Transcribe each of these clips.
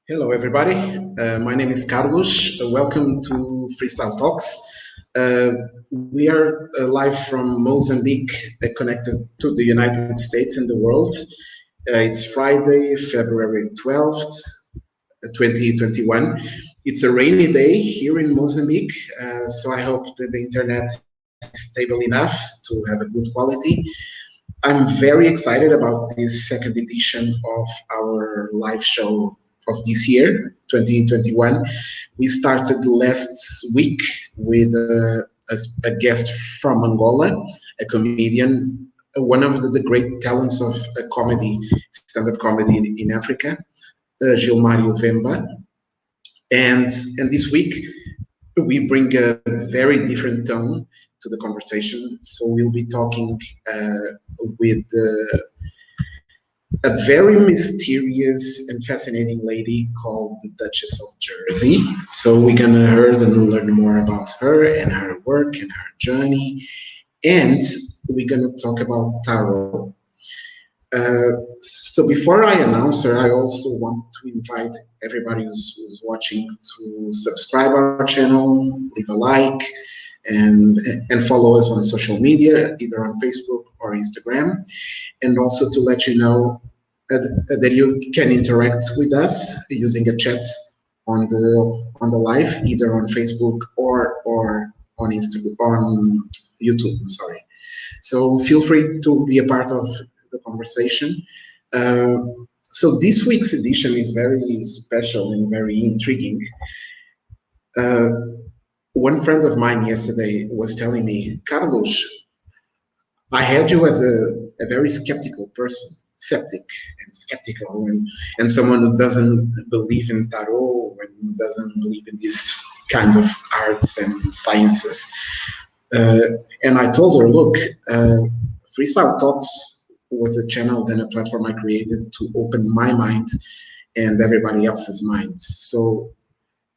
Hello, everybody. My name is Carlos. Welcome to Freestyle Talks. Uh, we are live from Mozambique, connected to the United States and the world. It's Friday, February 12th, 2021. It's a rainy day here in Mozambique, so I hope that the internet is stable enough to have a good quality. I'm very excited about this second edition of our live show of this year, 2021. We started last week with a guest from Angola, a comedian, one of the great talents of comedy, stand-up comedy in Africa, Gilmário Vemba. And this week we bring a very different tone to the conversation. So we'll be talking with a very mysterious and fascinating lady called the Duchess of Jersey. So we're gonna hear and learn more about her and her work and her journey, and we're gonna talk about tarot. So before I announce her, I also want to invite everybody who's watching to subscribe our channel, leave a like, and and follow us on social media, either on Facebook or Instagram, and also to let you know that you can interact with us using a chat on the live, either on Facebook or on Instagram, on YouTube. I'm sorry. So feel free to be a part of the conversation. Uh, so this week's edition is very special and very intriguing. Uh, One friend of mine yesterday was telling me, Carlos, I had you as a very skeptical person, skeptic and skeptical, and someone who doesn't believe in tarot and doesn't believe in this kind of arts and sciences. Uh, and I told her, look, Freestyle Talks was a channel and a platform I created to open my mind and everybody else's minds. So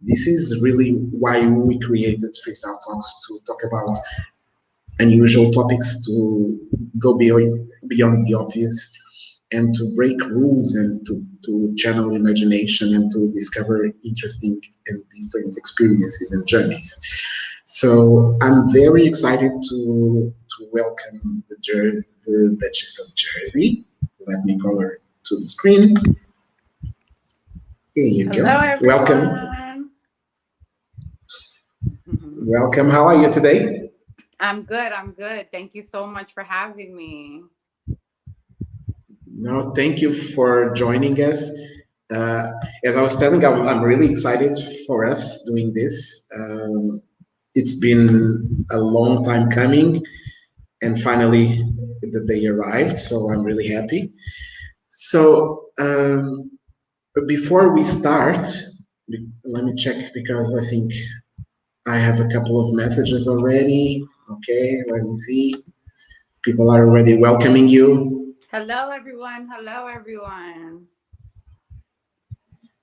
this is really why we created Freestyle Talks, to talk about unusual topics, to go beyond the obvious, and to break rules, and to channel imagination, and to discover interesting and different experiences and journeys. So I'm very excited to welcome the Duchess of Jersey. Let me call her to the screen. Here you go. Hello, everyone. Welcome. Welcome. How are you today? I'm good. I'm good. Thank you so much for having me. No, thank you for joining us. As I was telling, I'm really excited for us doing this. It's been a long time coming, and finally the day arrived, so I'm really happy. So before we start, let me check, because I think I have a couple of messages already. Okay, let me see. People are already welcoming you. Hello, everyone. Hello, everyone.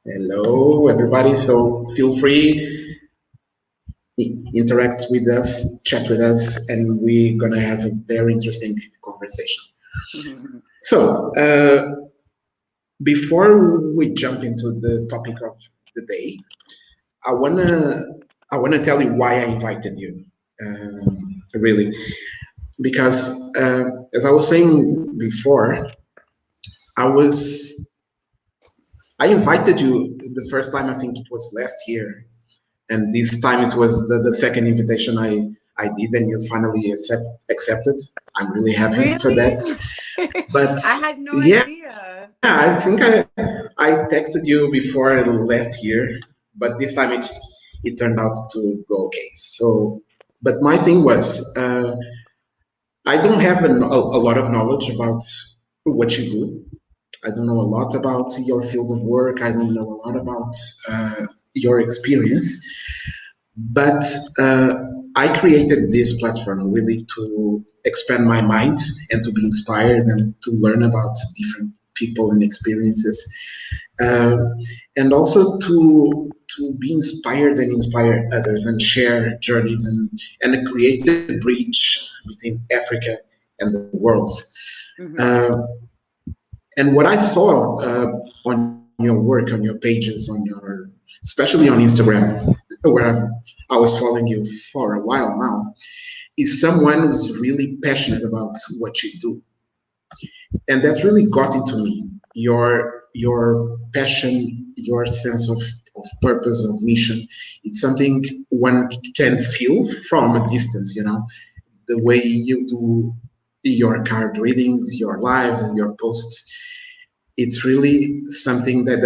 Hello, everybody. So feel free, interact with us, chat with us, and we're gonna have a very interesting conversation. So before we jump into the topic of the day, I wanna tell you why I invited you. Really, because as I was saying before, I was I invited you the first time. I think it was last year, and this time it was the second invitation I did, and you finally accepted. I'm really happy for that. Really? But I had no yeah, idea. I think I texted you before last year, but this time it turned out to go okay. So, but my thing was, I don't have a lot of knowledge about what you do. I don't know a lot about your field of work. I don't know a lot about your experience. But I created this platform really to expand my mind and to be inspired and to learn about different people and experiences, uh, and also to be inspired and inspire others and share journeys, and create a bridge between Africa and the world. Mm-hmm. Uh, and what I saw on your work, on your pages, on your, especially on Instagram, where I was following you for a while now, is someone who's really passionate about what you do, and that really got into me. Your passion, your sense of purpose, of mission. It's something one can feel from a distance. The way you do your card readings, your lives, and your posts. It's really something that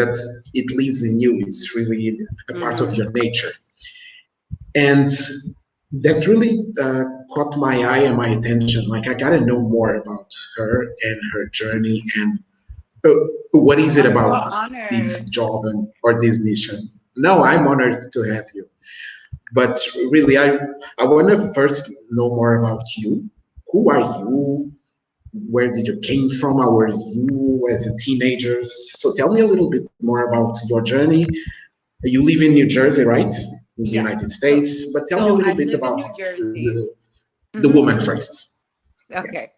it lives in you. It's really a part of Mm-hmm. your nature, and that really caught my eye and my attention. Like I gotta know more about her and her journey, and uh, what is it I'm so about this honored. job or this mission. No, I'm honored to have you. But really, I want to first know more about you. Who are you? Where did you came from? How were you as a teenager? So tell me a little bit more about your journey. You live in New Jersey, right? In the United Yes. So States. But tell me a so little I bit live in about New Jersey. the Hmm. woman first. Yeah. Okay.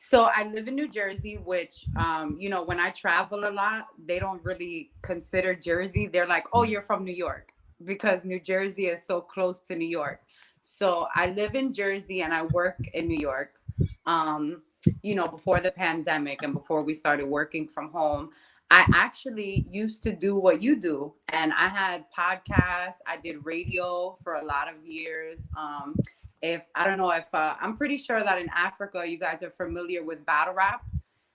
So I live in New Jersey, which when I travel a lot, they don't really consider Jersey. They're like, "Oh, you're from New York," because New Jersey is so close to New York. So I live in Jersey and I work in New York. Before the pandemic and before we started working from home, I actually used to do what you do, and I had podcasts. I did radio for a lot of years. If I don't know if I'm pretty sure that in Africa you guys are familiar with battle rap.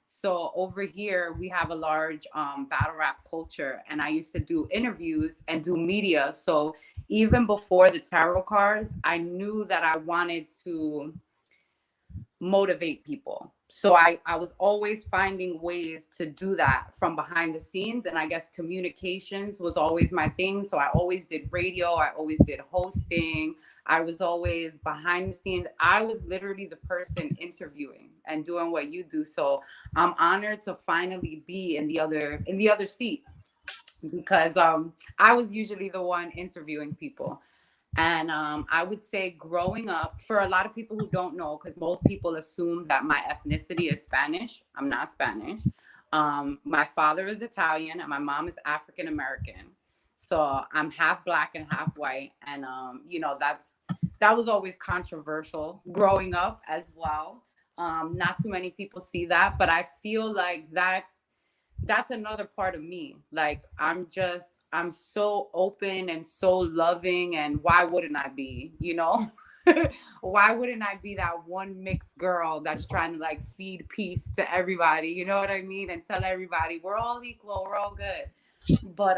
So over here we have a large battle rap culture, and I used to do interviews and do media. So even before the tarot cards, I knew that I wanted to motivate people. So I was always finding ways to do that from behind the scenes. And I guess communications was always my thing. So I always did radio, I always did hosting. I was always behind the scenes. I was literally the person interviewing and doing what you do. So I'm honored to finally be in the other seat, because I was usually the one interviewing people. And I would say growing up, for a lot of people who don't know, because most people assume that my ethnicity is Spanish. I'm not Spanish. My father is Italian and my mom is African American. So I'm half black and half white. And, that was always controversial growing up as well. Not too many people see that, but I feel like that's another part of me. Like I'm so open and so loving, and why wouldn't I be? Why wouldn't I be that one mixed girl that's trying to like feed peace to everybody, you know what I mean? And tell everybody we're all equal, we're all good. But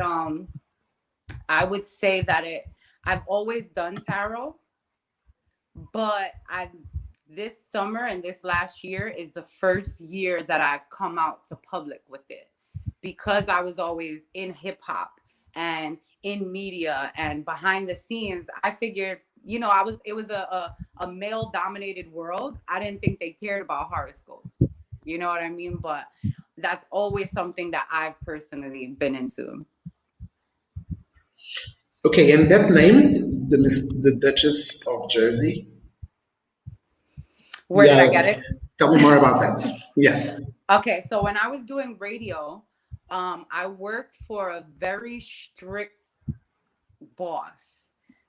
I would say that I've always done tarot, but I this summer and this last year is the first year that I've come out to public with it, because I was always in hip hop and in media and behind the scenes. I figured, it was a male dominated world. I didn't think they cared about horoscopes. You know what I mean? But that's always something that I've personally been into. Okay, and that name, the Duchess of Jersey. Where did I Yeah, get it? tell me more about that. Yeah. Okay, so when I was doing radio, I worked for a very strict boss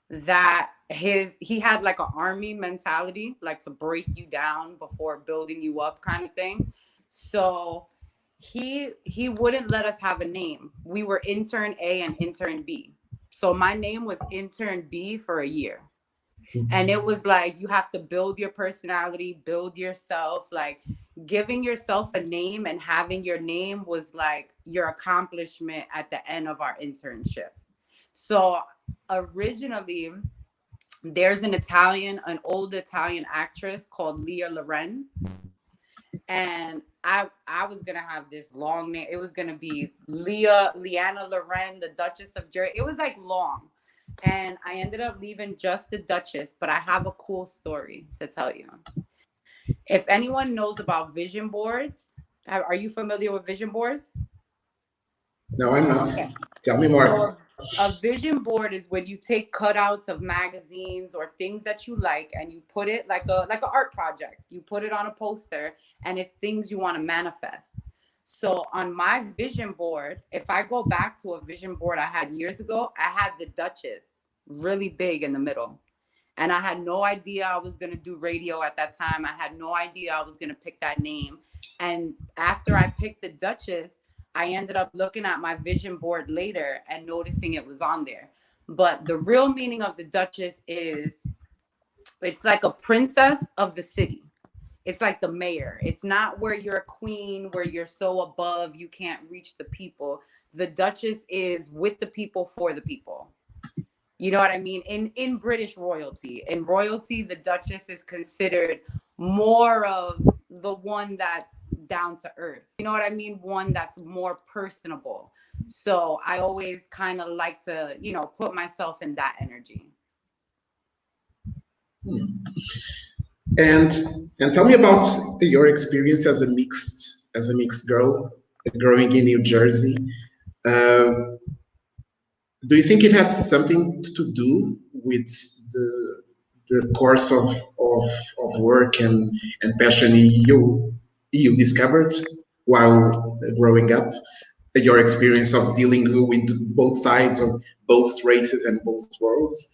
that he had like an army mentality, like to break you down before building you up kind of thing. So he wouldn't let us have a name. We were intern A and intern B. So my name was intern B for a year. And it was like you have to build your personality, build yourself, like giving yourself a name and having your name was like your accomplishment at the end of our internship. So originally, there's an old Italian actress called Leah Loren, and I was gonna have this long name. It was gonna be Leanna Loren, the Dutchess of Jersey. It was like long, and I ended up leaving just the Duchess. But I have a cool story to tell you. If anyone knows about vision boards, are you familiar with vision boards? No, I'm not. Okay. Tell me So more. a vision board is when you take cutouts of magazines or things that you like and you put it like an art project. You put it on a poster and it's things you want to manifest. So on my vision board, if I go back to a vision board I had years ago, I had the Duchess really big in the middle. And I had no idea I was going to do radio at that time. I had no idea I was going to pick that name. And after I picked the Duchess, I ended up looking at my vision board later and noticing it was on there. But the real meaning of the Duchess is it's like a princess of the city. It's like the mayor. It's not where you're a queen, where you're so above you can't reach the people. The Duchess is with the people for the people. You know what I mean? In British royalty, in royalty, the Duchess is considered more of the one that's down to earth. You know what I mean? One that's more personable. So I always kind of like to, put myself in that energy. Hmm. And and tell me about your experience as a mixed girl growing in New Jersey. Uh, do you think it had something to do with the course of work and passion you discovered while growing up? Your experience of dealing with both sides of both races and both worlds.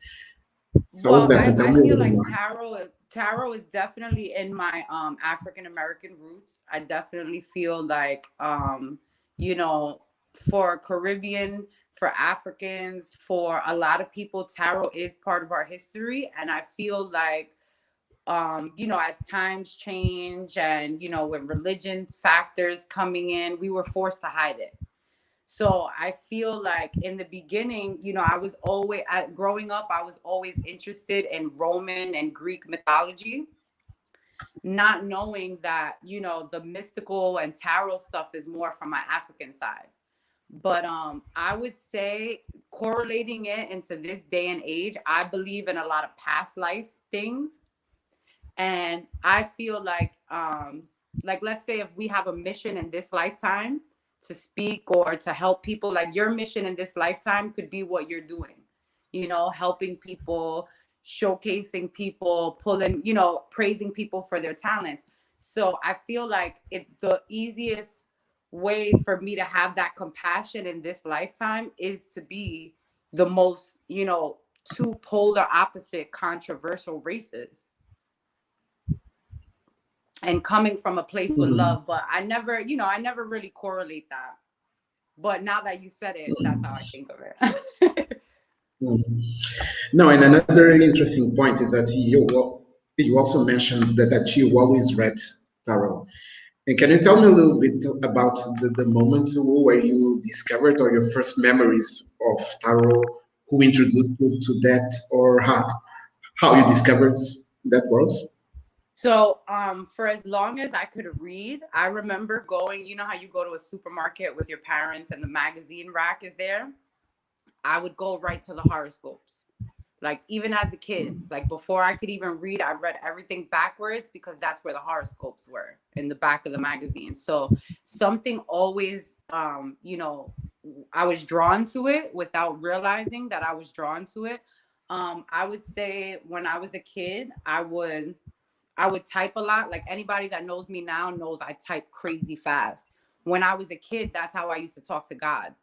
So how was Well, that? I, And tell I me a feel little like more. tarot is definitely in my African American roots. I definitely feel like you know, for Caribbean, for Africans, for a lot of people, tarot is part of our history. And I feel like as times change and with religions factors coming in, we were forced to hide it. So I feel like in the beginning, I was always growing up, I was always interested in Roman and Greek mythology, not knowing that, the mystical and tarot stuff is more from my African side. But I would say correlating it into this day and age, I believe in a lot of past life things. And I feel like let's say if we have a mission in this lifetime to speak or to help people, like your mission in this lifetime could be what you're doing, helping people, showcasing people, pulling, praising people for their talents. So I feel like the easiest way for me to have that compassion in this lifetime is to be the most, two polar opposite controversial races, and coming from a place with Mhm. love. But I never really correlate that. But now that you said it, that's how I think of it. Mhm. No, and another interesting point is that you also mentioned that you always read tarot. And can you tell me a little bit about the moment where you discovered or your first memories of tarot? Who introduced you to that, or how you discovered that world? So for as long as I could read, I remember going, you know how you go to a supermarket with your parents and the magazine rack is there? I would go right to the horoscopes. Like even as a kid, like before I could even read, I read everything backwards because that's where the horoscopes were in the back of the magazine. So something always, I was drawn to it without realizing that I was drawn to it. I would say when I was a kid, I would type a lot. Like anybody that knows me now knows I type crazy fast. When I was a kid, that's how I used to talk to God.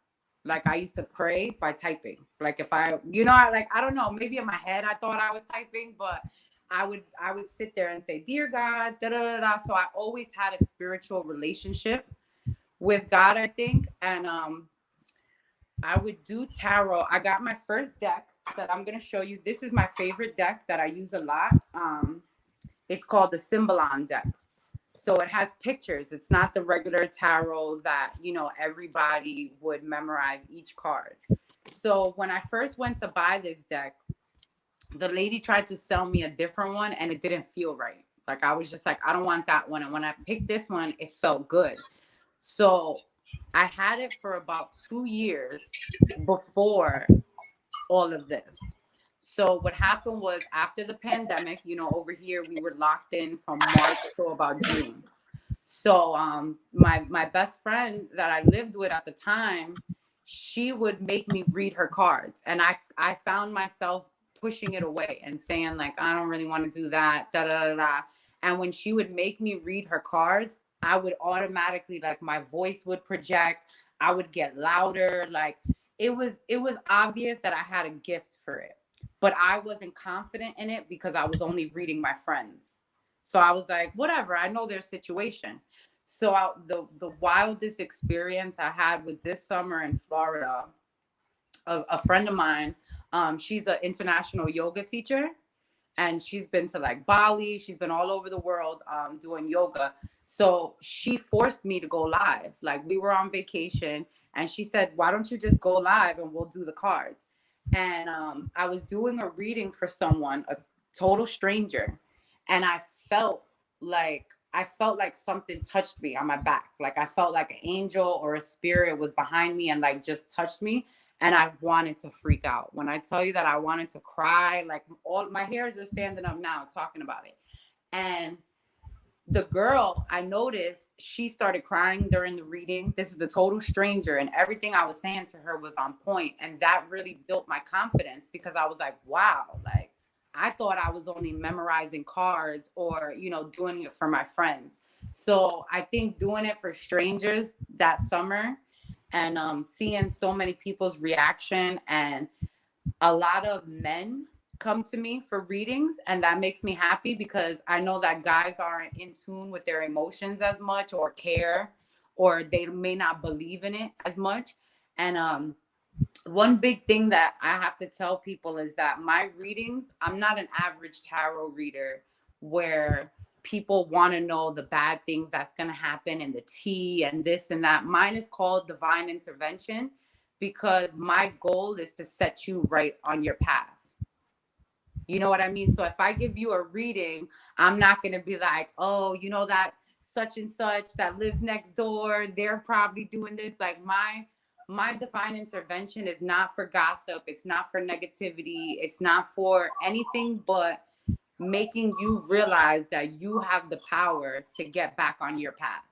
Like I used to pray by typing. Like if I don't know, maybe in my head I thought I was typing, but I would sit there and say, "Dear God, da da da da." So I always had a spiritual relationship with God, I think. And I would do tarot. I got my first deck that I'm gonna show you. This is my favorite deck that I use a lot. It's called the Symbolon deck. So it has pictures. It's not the regular tarot that, everybody would memorize each card. So when I first went to buy this deck, the lady tried to sell me a different one and it didn't feel right. Like I was just like, I don't want that one. And when I picked this one, it felt good. So I had it for about 2 years before all of this. So what happened was after the pandemic, over here we were locked in from March to about June. So my best friend that I lived with at the time, she would make me read her cards. And I found myself pushing it away and saying like, I don't really want to do that, da da da da. And when she would make me read her cards, I would automatically, like, my voice would project, I would get louder. Like, it was obvious that I had a gift for it, but I wasn't confident in it because I was only reading my friends. So I was like, whatever, I know their situation. So the wildest experience I had was this summer in Florida. A friend of mine, she's an international yoga teacher, and she's been to like Bali. She's been all over the world doing yoga. So she forced me to go live. Like, we were on vacation, and she said, "Why don't you just go live and we'll do the cards?" And I was doing a reading for someone, a total stranger, and like I felt like something touched me on my back. Like, I felt like an angel or a spirit was behind me and like just touched me, and I wanted to freak out. When I tell you that I wanted to cry, like, all my hairs are standing up now talking about it. And the girl, I noticed she started crying during the reading. This is the total stranger, and everything I was saying to her was on point. And that really built my confidence, because I was like, wow, like, I thought I was only memorizing cards or, doing it for my friends. So I think doing it for strangers that summer, and seeing so many people's reaction, and a lot of men come to me for readings, and that makes me happy, because I know that guys aren't in tune with their emotions as much, or care, or they may not believe in it as much. And one big thing that I have to tell people is that my readings, I'm not an average tarot reader where people want to know the bad things that's going to happen and the tea and this and that. Mine is called divine intervention, because my goal is to set you right on your path. You know what I mean? So if I give you a reading, I'm not going to be like, oh, that such and such that lives next door, they're probably doing this. Like, my divine intervention is not for gossip, it's not for negativity, it's not for anything but making you realize that you have the power to get back on your path.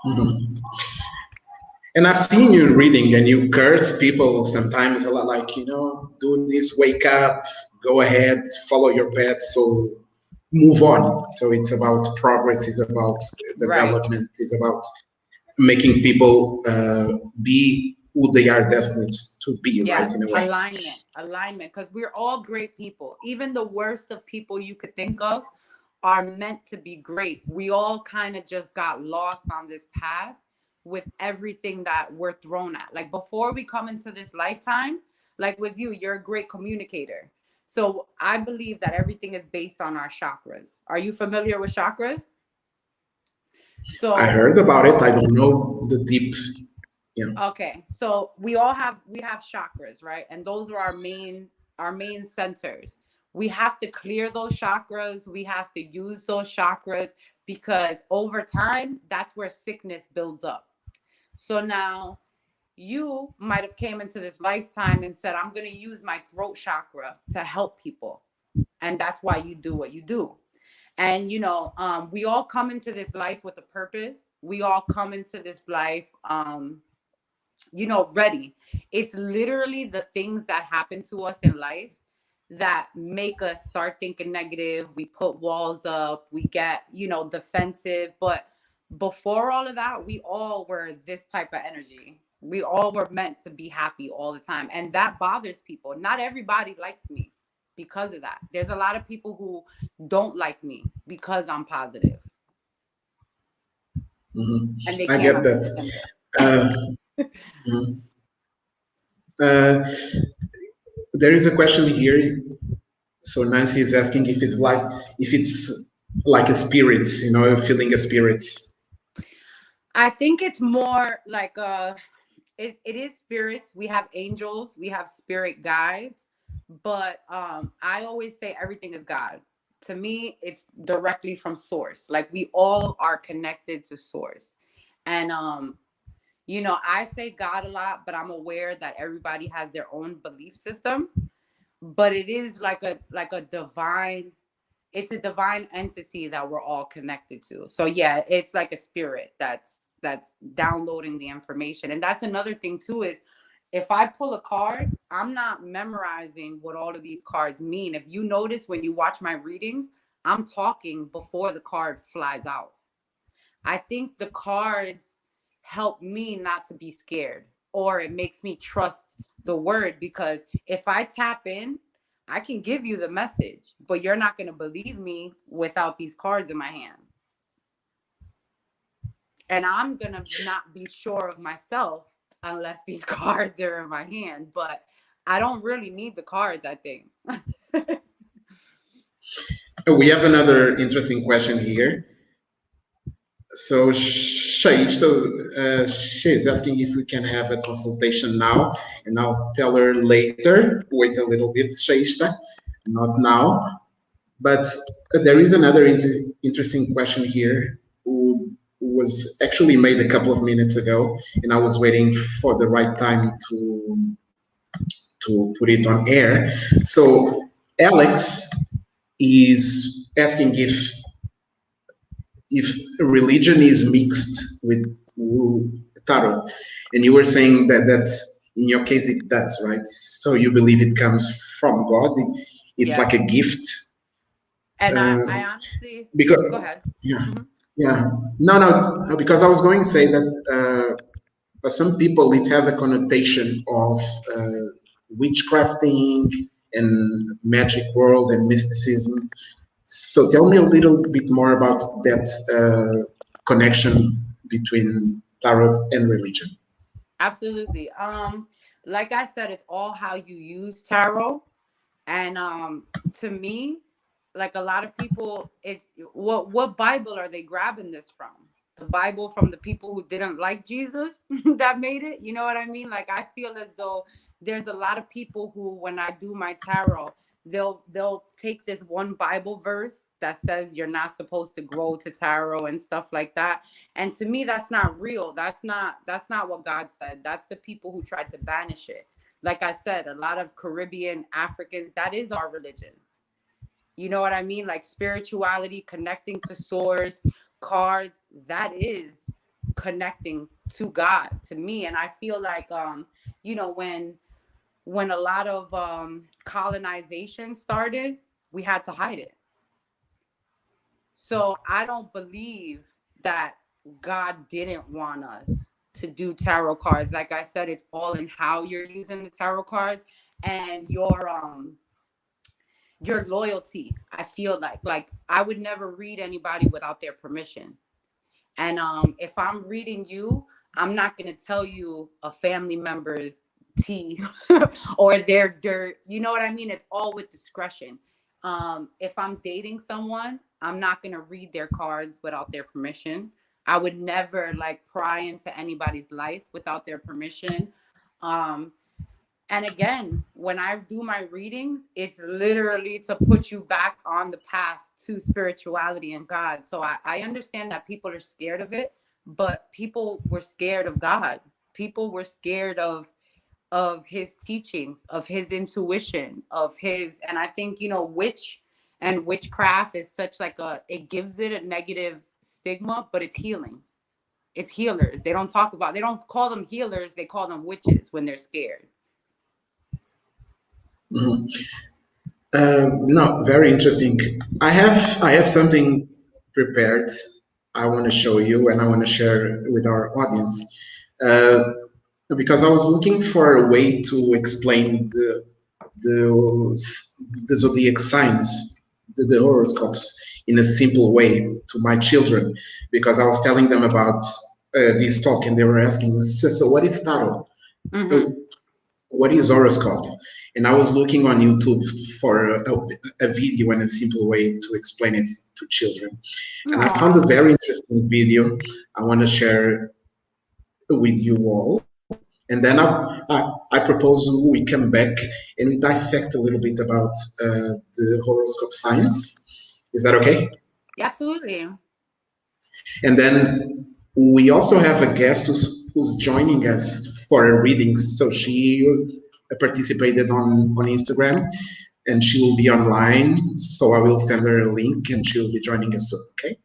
Mhm. And I've seen you reading and you curse people sometimes a lot, like, do this, wake up, go ahead, follow your path, so move on. So it's about progress, it's about Right. development, it's about making people be who they are destined to be, right, Yes, in a way. alignment, because we're all great people. Even the worst of people you could think of are meant to be great. We all kind of just got lost on this path with everything that we're thrown at. Like, before we come into this lifetime, like with you, you're a great communicator. So I believe that everything is based on our chakras. Are you familiar with chakras? I So heard about it. I don't know the deep, yeah. okay, so we have chakras, right? And those are our main centers. We have to clear those chakras. We have to use those chakras, because over time, that's where sickness builds up. So now you might have came into this lifetime and said, I'm going to use my throat chakra to help people. And that's why you do what you do. And we all come into this life with a purpose. We all come into this life ready. It's literally the things that happen to us in life that make us start thinking negative. We put walls up, we get, defensive. But before all of that, we all were this type of energy. We all were meant to be happy all the time. And that bothers people. Not everybody likes me because of that. There's a lot of people who don't like me because I'm positive, Mhm. and they I can't get that. understand Uh, it. mhm. uh, there is a question here. So Nancy is asking if it's like a spirit, feeling a spirit. I think it's more like it is spirits. We have angels, we have spirit guides, but I always say everything is God. To me, it's directly from source. Like, we all are connected to source. And I say God a lot, but I'm aware that everybody has their own belief system. But it is like a divine, it's a divine entity that we're all connected to. So yeah, it's like a spirit that's downloading the information. And that's another thing too, is if I pull a card, I'm not memorizing what all of these cards mean. If you notice when you watch my readings, I'm talking before the card flies out. I think the cards help me not to be scared, or it makes me trust the word, because if I tap in, I can give you the message, but you're not going to believe me without these cards in my hand. And I'm going to not be sure of myself unless these cards are in my hand. But I don't really need the cards, I think. We have another interesting question here. So she's asking if we can have a consultation now, and I'll tell her later. Wait a little bit, Sheishta, not now. But there is another interesting question here, who was actually made a couple of minutes ago, and I was waiting for the right time to put it on air. So Alex is asking if religion is mixed with tarot, and you were saying that in your case it does, right? So you believe it comes from God. It's like Yes. a gift. And I uh, honestly, because go ahead. yeah, Hmm. yeah, no, because I was going to say that for some people it has a connotation of witchcrafting and magic world and mysticism. So tell me a little bit more about that connection between tarot and religion. Absolutely. Like I said, it's all how you use tarot. And to me, like a lot of people, it's what Bible are they grabbing this from? The Bible from the people who didn't like Jesus that made it. You know what I mean? Like I feel as though there's a lot of people who, when I do my tarot, they'll take this one Bible verse that says you're not supposed to grow to tarot and stuff like that. And to me, that's not real. That's not what God said. That's the people who tried to banish it. Like I said, a lot of Caribbean Africans, that is our religion. You know what I mean? Like spirituality, connecting to source, cards, that is connecting to God, to me. And I feel like you know, when a lot of colonization started, we had to hide it. So I don't believe that God didn't want us to do tarot cards. Like I said, it's all in how you're using the tarot cards and your loyalty. I feel like I would never read anybody without their permission. And if I'm reading you, I'm not gonna tell you a family member's tea or their dirt. You know what I mean? It's all with discretion. If I'm dating someone, I'm not gonna read their cards without their permission. I would never like pry into anybody's life without their permission. Um, and again, when I do my readings, it's literally to put you back on the path to spirituality and God. So I understand that people are scared of it, but people were scared of God. People were scared of his teachings, of his intuition, of his, and I think, you know, witch and witchcraft is such like it gives it a negative stigma, but it's healing. It's healers. They don't call them healers, they call them witches when they're scared. Mhm. No, very interesting. I have something prepared. I want to show you, and I want to share with our audience. Uh, because I was looking for a way to explain the, the zodiac signs, the horoscopes, in a simple way to my children. Because I was telling them about this talk, and they were asking, so what is tarot? Uh, Hmm. what is horoscope? And I was looking on YouTube for a video and a simple way to explain it to children. And I found a Aw. very interesting video I want to share with you all. And then I propose we come back and we dissect a little bit about the horoscope signs. Is that okay? Yeah, absolutely. And then we also have a guest who's joining us for a reading. So she participated on Instagram and she will be online. So I will send her a link and she will be joining us soon. Okay.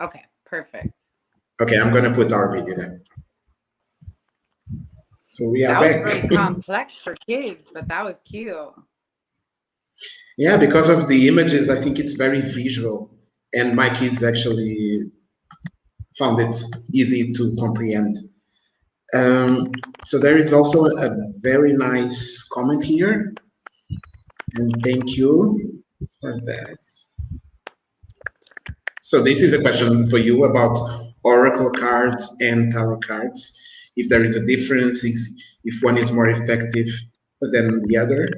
Okay, perfect. Okay. I'm going to put our video then. So we are That was back. really complex for kids, but that was cute. Yeah, because of the images, I think it's very visual, and my kids actually found it easy to comprehend. So there is also a very nice comment here, and thank you for that. So this is a question for you about oracle cards and tarot cards. If there is a difference, if one is more effective than the other.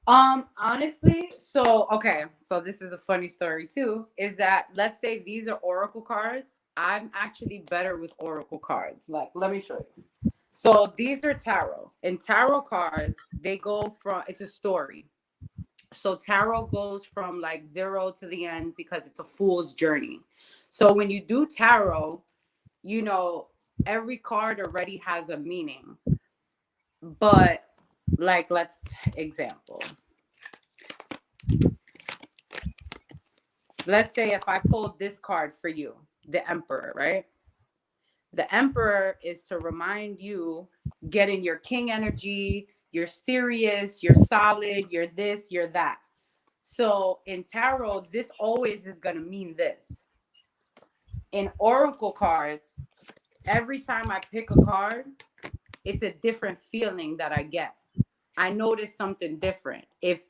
Honestly, so okay, so this is a funny story too, is that let's say these are oracle cards. I'm actually better with oracle cards. Like, let me show you. So these are tarot. And tarot cards, they go from, it's a story. So tarot goes from like zero to the end because it's a fool's journey. So when you do tarot, you know, every card already has a meaning. But like, let's example. Let's say if I pulled this card for you, the Emperor, right? The Emperor is to remind you, get in your king energy, you're serious, you're solid, you're this, you're that. So in tarot, this always is going to mean this. In oracle cards, every time I pick a card, it's a different feeling that I get. I notice something different. If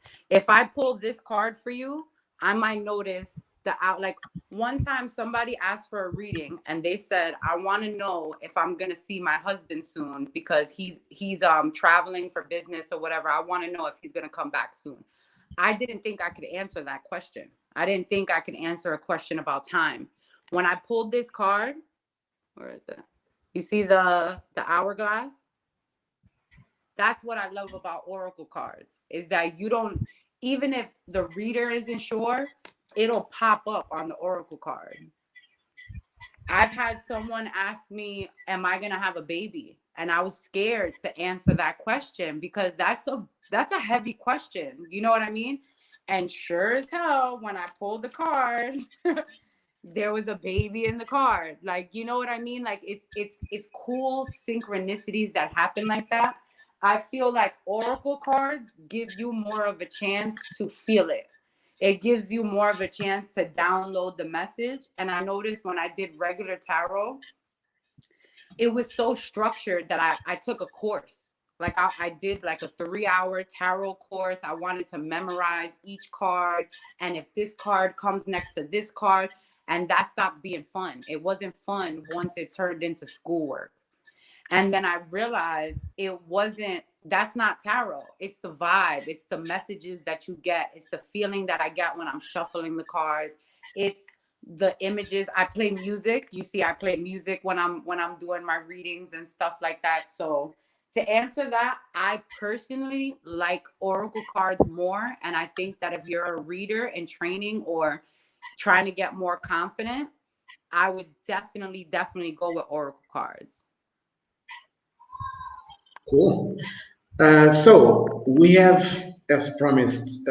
I pull this card for you, I might notice the out, like one time somebody asked for a reading and they said, I want to know if I'm going to see my husband soon because he's traveling for business or whatever. I want to know if he's going to come back soon. I didn't think I could answer that question. I didn't think I could answer a question about time. When I pulled this card, where is it? You see the hourglass? That's what I love about oracle cards, is that you don't, even if the reader isn't sure, it'll pop up on the oracle card. I've had someone ask me, am I going to have a baby? And I was scared to answer that question because that's a heavy question. You know what I mean? And sure as hell, when I pulled the card, there was a baby in the card. Like, you know what I mean? Like it's cool synchronicities that happen like that. I feel like oracle cards give you more of a chance to feel it. It gives you more of a chance to download the message. And I noticed when I did regular tarot, it was so structured that I took a course. Like I did like a 3-hour tarot course. I wanted to memorize each card. And if this card comes next to this card, and that stopped being fun. It wasn't fun once it turned into schoolwork. And then I realized that's not tarot. It's the vibe. It's the messages that you get. It's the feeling that I get when I'm shuffling the cards. It's the images. I play music. You see, I play music when I'm doing my readings and stuff like that. So to answer that, I personally like oracle cards more. And I think that if you're a reader in training or trying to get more confident, I would definitely go with oracle cards. Cool. So we have, as promised,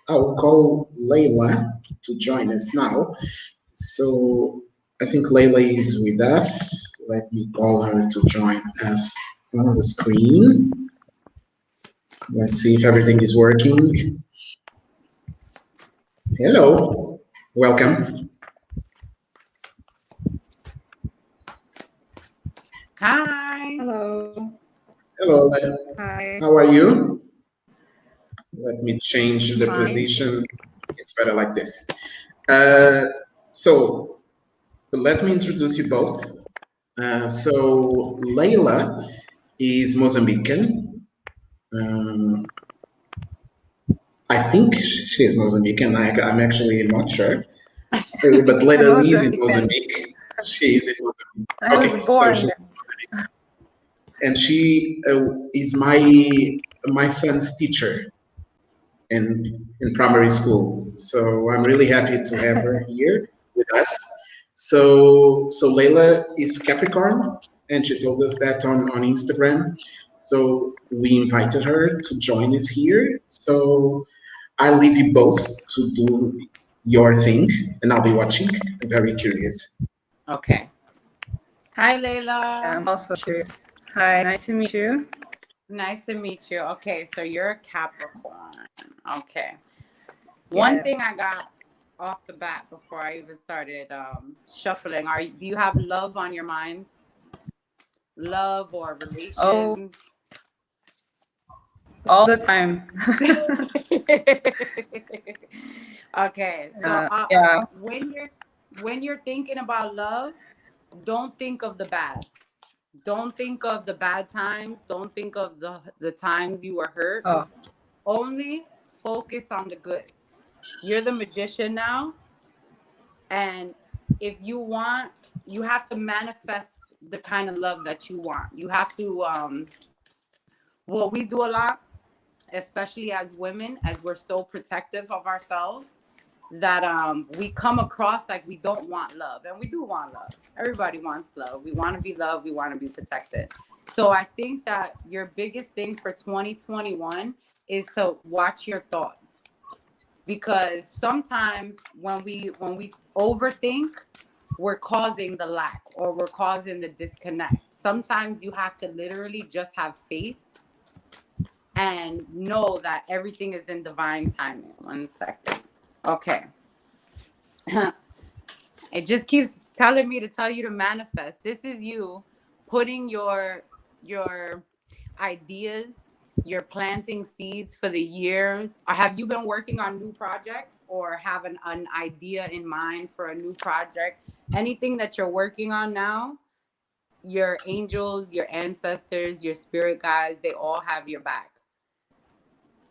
I'll call Layla to join us now. So I think Layla is with us. Let me call her to join us on the screen. Let's see if everything is working. Hello, welcome. Hi. Hello. Hello, Layla. Hi. How are you? Let me change the Fine. position. It's better like this. So let me introduce you both. So Layla is Mozambican. I think she is Mozambican. I'm actually not sure. But Layla lives in Mozambique. She is in Mozambique. I Okay, was so born she's there. and she is my son's teacher in primary school. So I'm really happy to have her here with us. So Layla is Capricorn, and she told us that on Instagram. So we invited her to join us here. So I'll leave you both to do your thing, and I'll be watching. I'm very curious. Okay. Hi, Layla. I'm also curious. Hi, nice to meet you. Nice to meet you. Okay, so you're a Capricorn. Okay. One Yeah. thing I got off the bat before I even started shuffling, do you have love on your mind? Love or Oh, relations? all the time. Okay, so Yeah. when you're thinking about love, don't think of the bad. Don't think of the bad times. Don't think of the times you were hurt. Oh, Only focus on the good. You're the magician now, and if you want, you have to manifest the kind of love that you want. You have to what we do a lot, especially as women, as we're so protective of ourselves, that we come across like we don't want love, and we do want love. Everybody wants love. We want to be loved. We want to be protected. So I think that your biggest thing for 2021 is to watch your thoughts, because sometimes when we overthink, we're causing the lack, or we're causing the disconnect. Sometimes you have to literally just have faith and know that everything is in divine timing. 1 second. Okay. It just keeps telling me to tell you to manifest. This is you putting your ideas, you're planting seeds for the years. Or have you been working on new projects, or have an idea in mind for a new project? Anything that you're working on now, your angels, your ancestors, your spirit guides, they all have your back.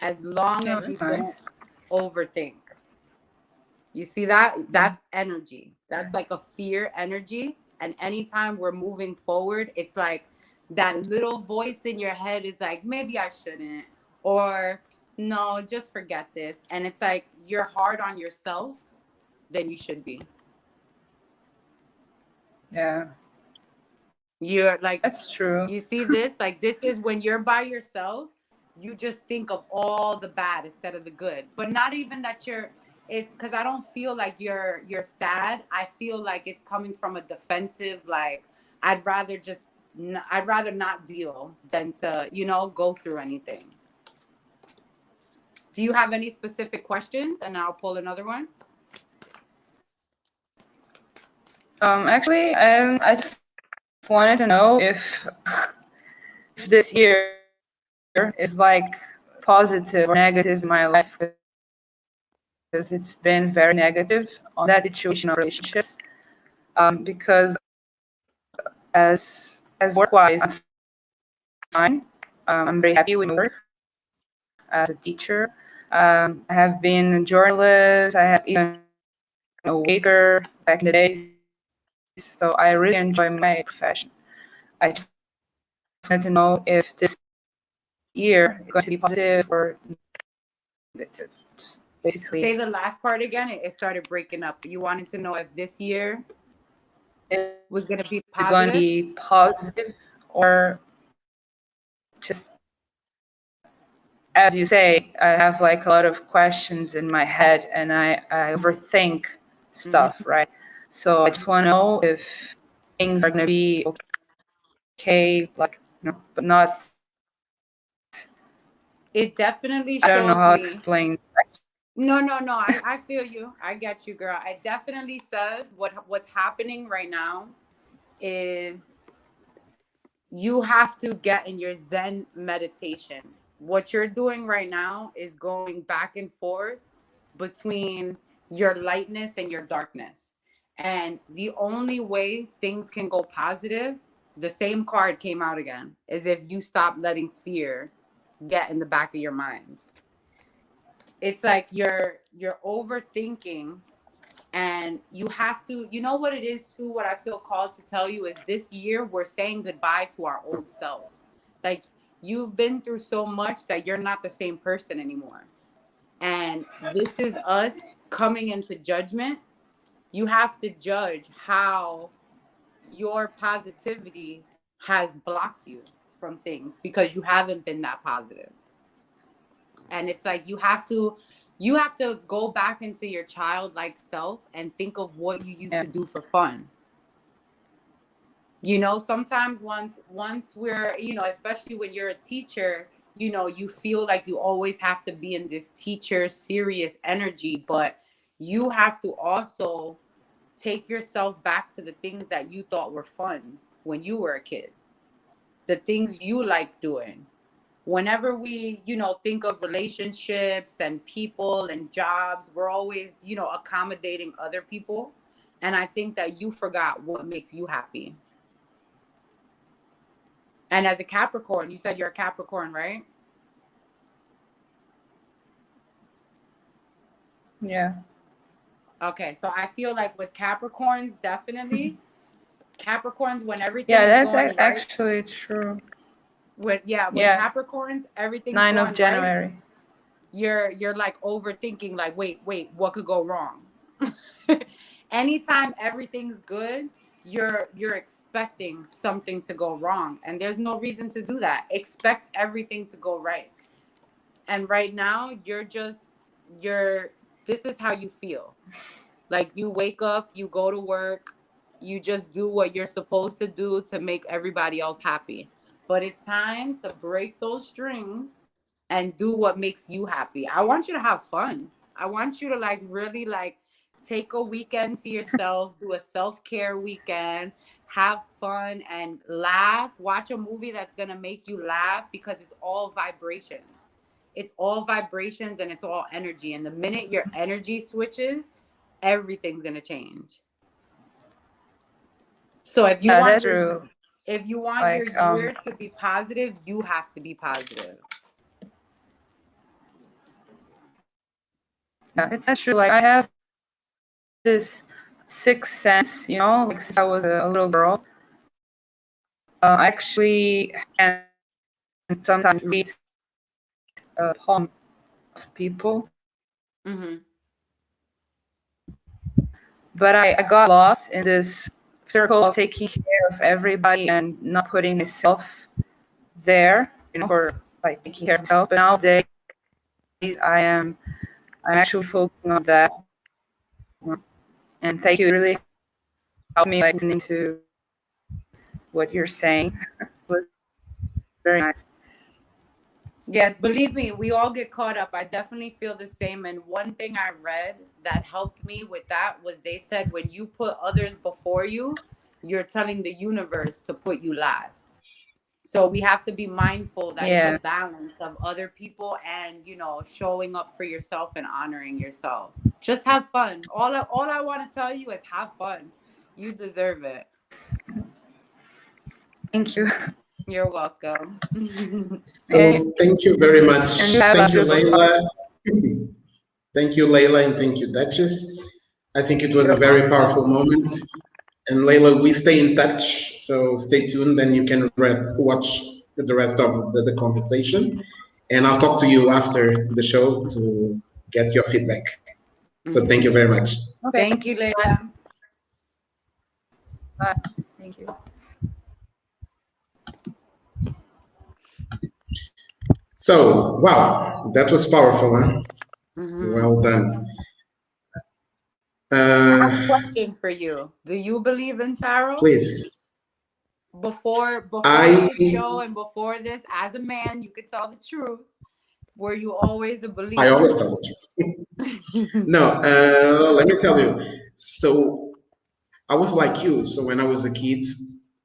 As long no, as you that's don't nice. overthink. You see that? That's energy. That's like a fear energy. And anytime we're moving forward, it's like that little voice in your head is like, maybe I shouldn't, or no, just forget this. And it's like you're hard on yourself than you should be. Yeah, You're like, that's true. you see this? Like, this is when you're by yourself, you just think of all the bad instead of the good. But not even that it's because I don't feel like you're sad. I feel like it's coming from a defensive, like, I'd rather just, I'd rather not deal than to, go through anything. Do you have any specific questions? And I'll pull another one. Actually, I just wanted to know if this year is like positive or negative in my life, because it's been very negative on that situation of relationships. Because as work-wise, I'm fine. I'm very happy with my work as a teacher. I have been a journalist. I have even a waiter back in the days. So I really enjoy my profession. I just wanted to know if this year is going to be positive or negative, just basically. Say the last part again. It started breaking up. You wanted to know if this year was going to be Is it going to positive. be positive or just, as you say, I have like a lot of questions in my head and I overthink stuff, Mhm. right? So I just want to know if things are going to be okay, like, but not, It definitely I don't know shows how to me. explain. No, no, no. I feel you. I get you, girl. It definitely says what's happening right now is you have to get in your Zen meditation. What you're doing right now is going back and forth between your lightness and your darkness. And the only way things can go positive, the same card came out again, is if you stop letting fear get in the back of your mind. It's like you're overthinking, and you have to, you know what it is too, what I feel called to tell you is this year we're saying goodbye to our old selves. Like, you've been through so much that you're not the same person anymore, and this is us coming into judgment. You have to judge how your positivity has blocked you from things because you haven't been that positive. And it's like you have to go back into your childlike self and think of what you used to Yeah, do for fun. You know, sometimes once we're, you know, especially when you're a teacher, you know, you feel like you always have to be in this teacher serious energy, but you have to also take yourself back to the things that you thought were fun when you were a kid, the things you like doing. Whenever we, you know, think of relationships and people and jobs, we're always, you know, accommodating other people. And I think that you forgot what makes you happy. And as a Capricorn, you said you're a Capricorn, right? Yeah. Okay, so I feel like with Capricorns, definitely Capricorns, when everything Yeah, is that's going right, actually true. with Yeah, Capricorns, everything's 9 of going right. January. You're like overthinking, like, wait, what could go wrong? Anytime everything's good, you're expecting something to go wrong, and there's no reason to do that. Expect everything to go right. And right now, you're this is how you feel. Like, you wake up, you go to work, you just do what you're supposed to do to make everybody else happy. But it's time to break those strings and do what makes you happy. I want you to have fun. I want you to like really like take a weekend to yourself, do a self-care weekend, have fun and laugh, watch a movie that's going to make you laugh because it's all vibrations. It's all vibrations and it's all energy. And the minute your energy switches, everything's gonna change. So Yeah, that's true. if you want your Like, year to be positive, you have to be positive. yeah, it's that's true. Like, I have this sixth sense, you know, like since I was a little girl. I actually can sometimes read a poem of people, Mm-hmm. but I got lost in this circle of taking care of everybody and not putting myself there, you know, for like taking care of myself. But nowadays, I'm actually focusing on that. And thank you. It really helped me like listening to what you're saying. It was very nice. Yes, believe me, we all get caught up. I definitely feel the same. And one thing I read that helped me with that was they said when you put others before you, you're telling the universe to put you last. So we have to be mindful that it's a Yeah. balance of other people and, you know, showing up for yourself and honoring yourself. Just have fun. All I want to tell you is have fun. You deserve it. Thank you. You're welcome. And, So thank you very much. and you have a Thank you, beautiful summer. Layla. Thank you, Layla, and thank you, Duchess. I think it was a You're very powerful welcome. moment. And Layla, we stay in touch, so stay tuned, and you can watch the rest of the conversation. And I'll talk to you after the show to get your feedback. So thank you Mhm. very much. Okay. Thank you, Leila. Bye. Thank you. So, wow, that was powerful, huh? Hmm. Well done. I have a Uh, question for you. Do you believe in tarot? please. Before I this show and before this, as a man, you could tell the truth. Were you always a I always believer? tell the truth. No, let me tell you. So I was like you. So when I was a kid,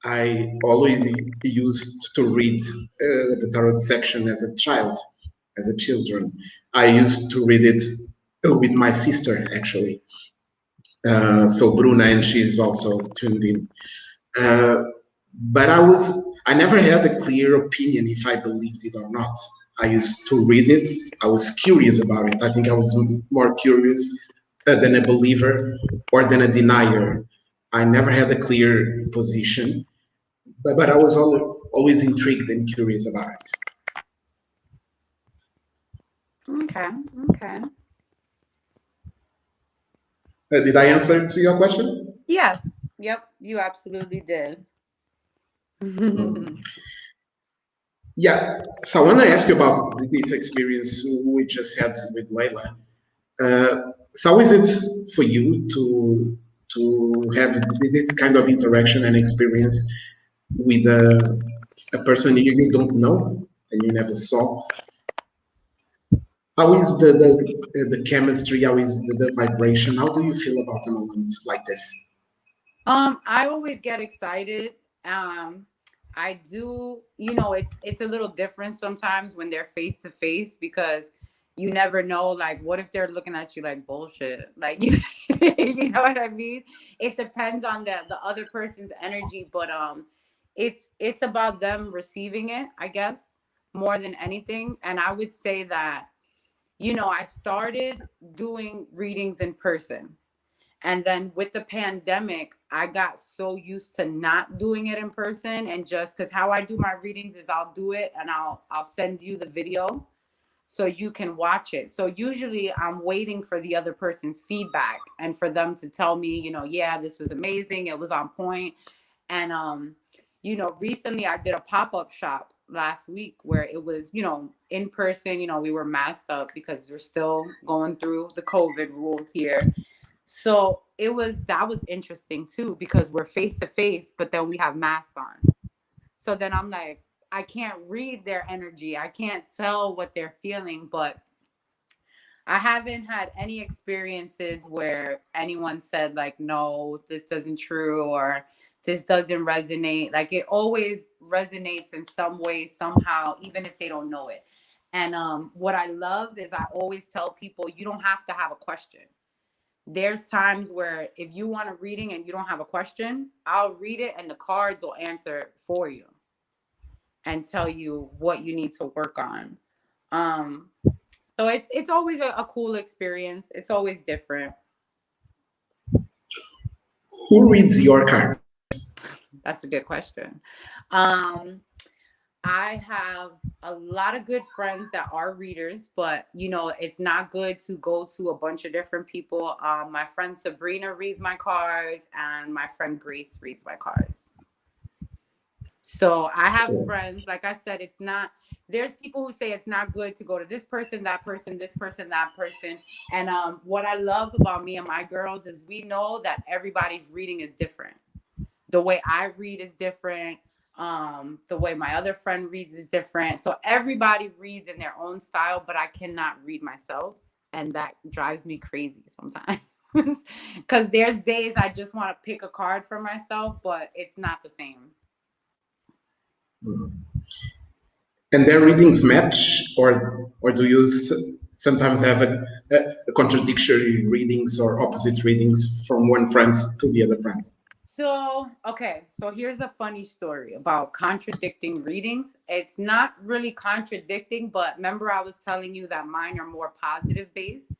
I always used to read the tarot section as a child, as a children. I used to read it with my sister, actually. So Bruna, and she's also tuned in. Uh, but I never had a clear opinion if I believed it or not. I used to read it. I was curious about it. I think I was more curious than a believer or than a denier. I never had a clear position, but I was always intrigued and curious about it. Okay, okay. Did I answer to your question? Yes. Yep, you absolutely did. Mm. Yeah. So I want to ask you about this experience we just had with Layla. So how is it for you to to have this kind of interaction and experience with a person you don't know and you never saw. How is the chemistry? How is the vibration? How do you feel about a moment like this? I always get excited. Um, I do, it's a little different sometimes when they're face to face because you never know, like, what if they're looking at you like bullshit? Like, you know what I mean? It depends on the other person's energy, but it's about them receiving it, I guess, more than anything. And I would say that, I started doing readings in person. And then with the pandemic, I got so used to not doing it in person and just because how I do my readings is I'll do it and I'll send you the video so you can watch it. So usually I'm waiting for the other person's feedback and for them to tell me, yeah, this was amazing, it was on point. And recently I did a pop-up shop last week where it was, in person, we were masked up because we're still going through the COVID rules here. So that was interesting too, because we're face to face, but then we have masks on. So then I'm like, I can't read their energy. I can't tell what they're feeling, but I haven't had any experiences where anyone said like, no, this isn't true or this doesn't resonate. Like it always resonates in some way, somehow, even if they don't know it. And what I love is I always tell people you don't have to have a question. There's times where if you want a reading and you don't have a question, I'll read it and the cards will answer for you and tell you what you need to work on. Um, so it's always a cool experience. It's always different. Who reads your cards? That's a good question. Um, I have a lot of good friends that are readers, but it's not good to go to a bunch of different people. My friend Sabrina reads my cards, and my friend Grace reads my cards. So I have Cool. friends, like I said, there's people who say it's not good to go to this person, that person, this person, that person. And what I love about me and my girls is we know that everybody's reading is different. The way I read is different. The way my other friend reads is different. So everybody reads in their own style, but I cannot read myself. And that drives me crazy sometimes. Because there's days I just want to pick a card for myself, but it's not the same. And their readings match, or do you sometimes have a contradictory readings or opposite readings from one friend to the other friend? So, okay. So here's a funny story about contradicting readings. It's not really contradicting, but remember I was telling you that mine are more positive based.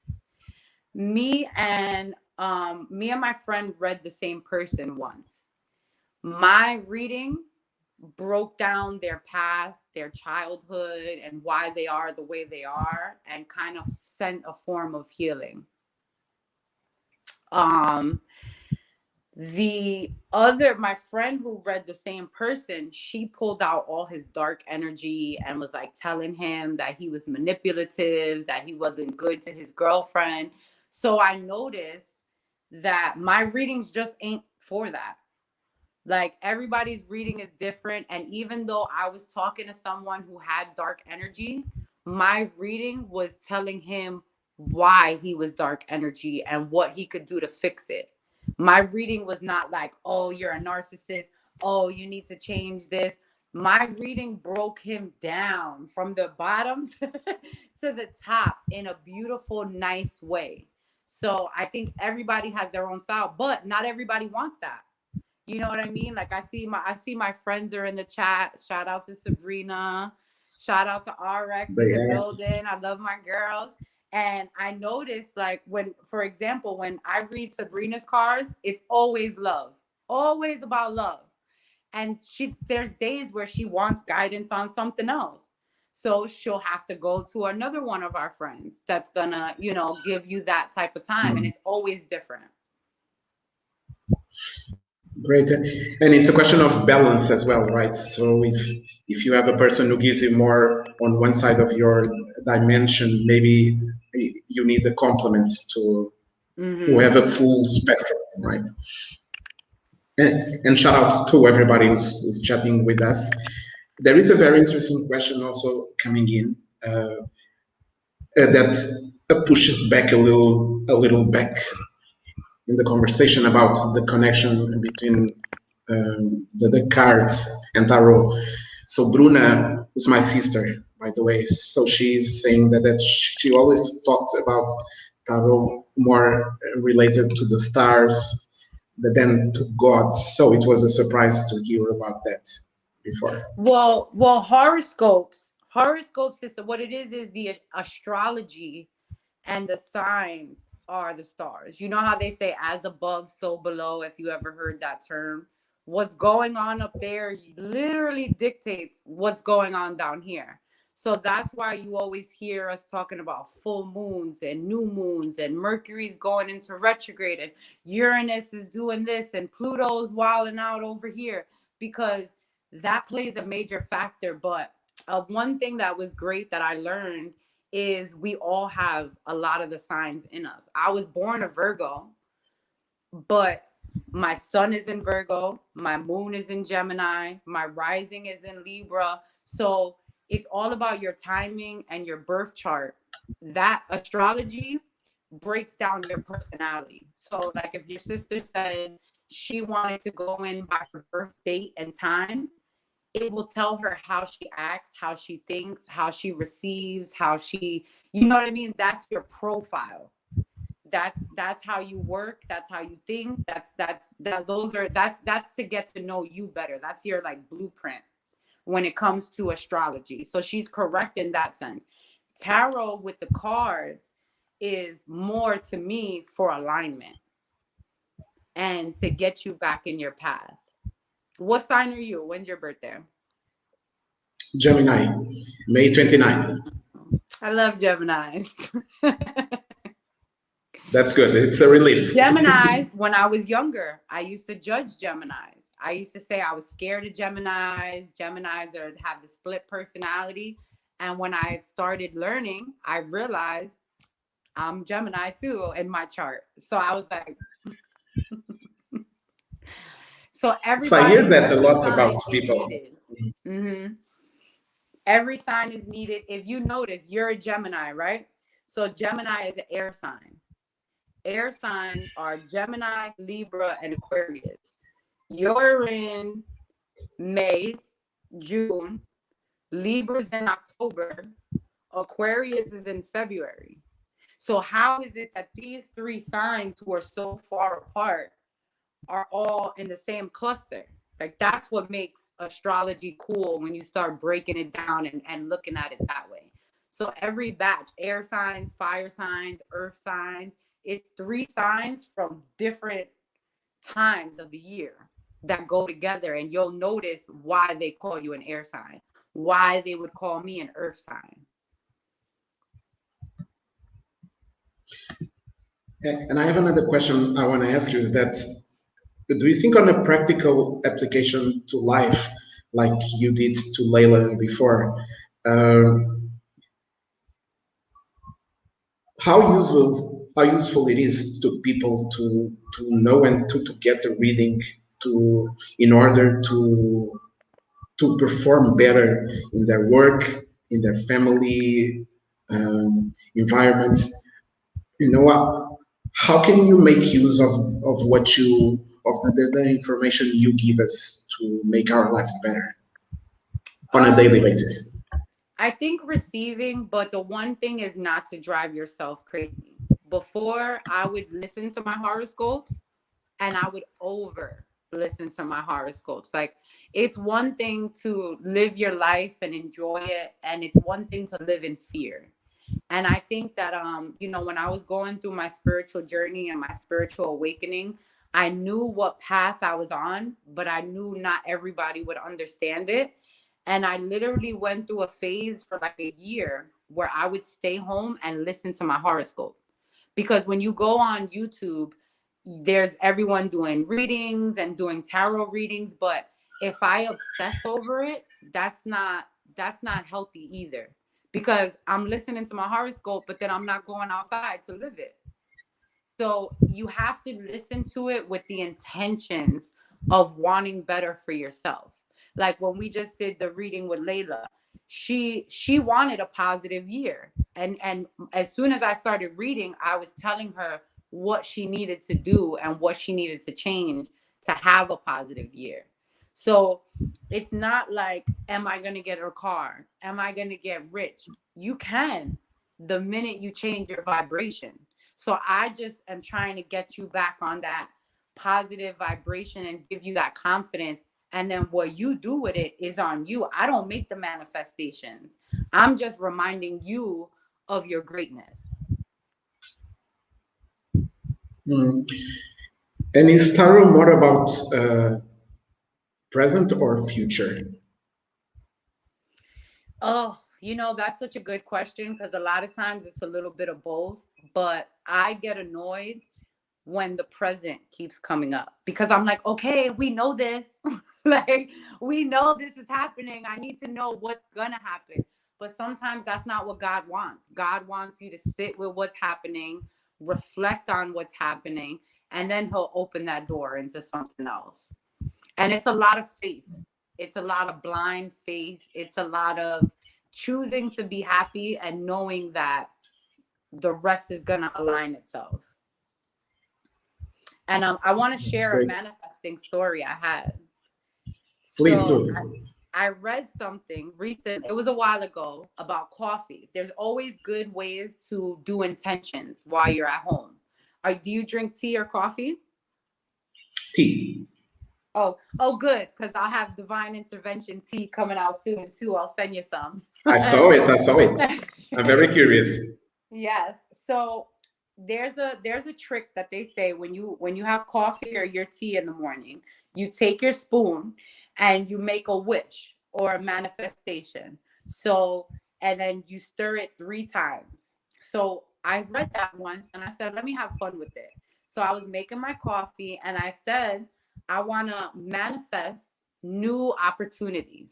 Me and my friend read the same person once. My reading broke down their past, their childhood, and why they are the way they are, and kind of sent a form of healing. Um, my friend who read the same person, she pulled out all his dark energy and was like telling him that he was manipulative, that he wasn't good to his girlfriend. So I noticed that my readings just ain't for that. Like everybody's reading is different. And even though I was talking to someone who had dark energy, my reading was telling him why he was dark energy and what he could do to fix it. My reading was not like, oh, you're a narcissist. Oh, you need to change this. My reading broke him down from the bottom to the top in a beautiful, nice way. So I think everybody has their own style, but not everybody wants that. You know what I mean? Like I see my friends are in the chat. Shout out to Sabrina. Shout out to RX in They the are. building. I love my girls. And I noticed like when, for example, when I read Sabrina's cards, it's always love. Always about love. And there's days where she wants guidance on something else. So she'll have to go to another one of our friends that's gonna, give you that type of time. And it's always different. Great, and it's a question of balance as well, right? So if you have a person who gives you more on one side of your dimension, maybe you need a complement to who Mm-hmm. have a full spectrum. right? And shout out to everybody who's chatting with us. There is a very interesting question also coming in that pushes back a little back in the conversation about the connection between the cards and tarot. So Bruna, who's my sister, by the way, so she's saying that she always talked about tarot more related to the stars than to gods. So it was a surprise to hear about that before. Well, horoscopes is what it is the astrology, and the signs are the stars. You know how they say as above so below, if you ever heard that term. What's going on up there literally dictates what's going on down here. So that's why you always hear us talking about full moons and new moons, and Mercury's going into retrograde, and Uranus is doing this, and Pluto's wilding out over here, because that plays a major factor. But one thing that was great that I learned is we all have a lot of the signs in us. I was born a Virgo, but my sun is in Virgo, my moon is in Gemini, my rising is in Libra. So it's all about your timing and your birth chart. That astrology breaks down your personality. So, like, if your sister said she wanted to go in by her birth date and time, it will tell her how she acts, how she thinks, how she receives, how she, you know what I mean? That's your profile. That's how you work, that's how you think, that's to get to know you better. That's your like blueprint when it comes to astrology. So she's correct in that sense. Tarot with the cards is more to me for alignment and to get you back in your path. What sign are you? When's your birthday? Gemini, May 29. I love Geminis. That's good. It's a relief. Geminis, when I was younger, I used to judge Geminis. I used to say I was scared of Geminis. Geminis have the split personality. And when I started learning, I realized I'm Gemini too in my chart. So I was like, so So I hear everybody, that a every lot sign about is people. needed. Mm-hmm. Every sign is needed. If you notice, you're a Gemini, right? So Gemini is an air sign. Air signs are Gemini, Libra, and Aquarius. You're in May, June, Libra's in October, Aquarius is in February. So how is it that these three signs who are so far apart are all in the same cluster? Like, that's what makes astrology cool when you start breaking it down and looking at it that way. So every batch, air signs, fire signs, earth signs, it's three signs from different times of the year that go together, and you'll notice why they call you an air sign, why they would call me an earth sign. And I have another question I want to ask you is that do you think on a practical application to life, like you did to Layla before, um, how useful it is to people to know and to get a reading to in order to perform better in their work, in their family environments. You know what? How can you make use of what you of the information you give us to make our lives better on a daily basis? I think receiving, but the one thing is not to drive yourself crazy. Before, I would listen to my horoscopes and I would over listen to my horoscopes. Like, it's one thing to live your life and enjoy it, and it's one thing to live in fear. And I think that when I was going through my spiritual journey and my spiritual awakening, I knew what path I was on, but I knew not everybody would understand it. And I literally went through a phase for like a year where I would stay home and listen to my horoscope. Because when you go on YouTube, there's everyone doing readings and doing tarot readings, but if I obsess over it, that's not healthy either, because I'm listening to my horoscope, but then I'm not going outside to live it. So you have to listen to it with the intentions of wanting better for yourself. Like when we just did the reading with Layla, she wanted a positive year. And as soon as I started reading, I was telling her what she needed to do and what she needed to change to have a positive year. So it's not like, am I going to get a car? Am I going to get rich? You can, the minute you change your vibration. So I just am trying to get you back on that positive vibration and give you that confidence. And then what you do with it is on you. I don't make the manifestations. I'm just reminding you of your greatness. Mm. And is tarot more about present or future? Oh, that's such a good question, because a lot of times it's a little bit of both. But I get annoyed when the present keeps coming up, because I'm like, okay, we know this. Like, we know this is happening. I need to know what's gonna happen. But sometimes that's not what God wants. God wants you to sit with what's happening, reflect on what's happening, and then he'll open that door into something else. And it's a lot of faith. It's a lot of blind faith. It's a lot of choosing to be happy and knowing that the rest is gonna align itself. And I want to That's share a great. manifesting story I had. Please So do. I read something recent, it was a while ago, about coffee. There's always good ways to do intentions while you're at home. Do you drink tea or coffee? Tea. Oh, good, because I'll have divine intervention tea coming out soon too. I'll send you some. I saw it. I saw it. I'm very curious. Yes. So there's a trick that they say when you have coffee or your tea in the morning, you take your spoon and you make a wish or a manifestation. So, and then you stir it 3 times. So I read that once and I said, let me have fun with it. So I was making my coffee and I said, I want to manifest new opportunities.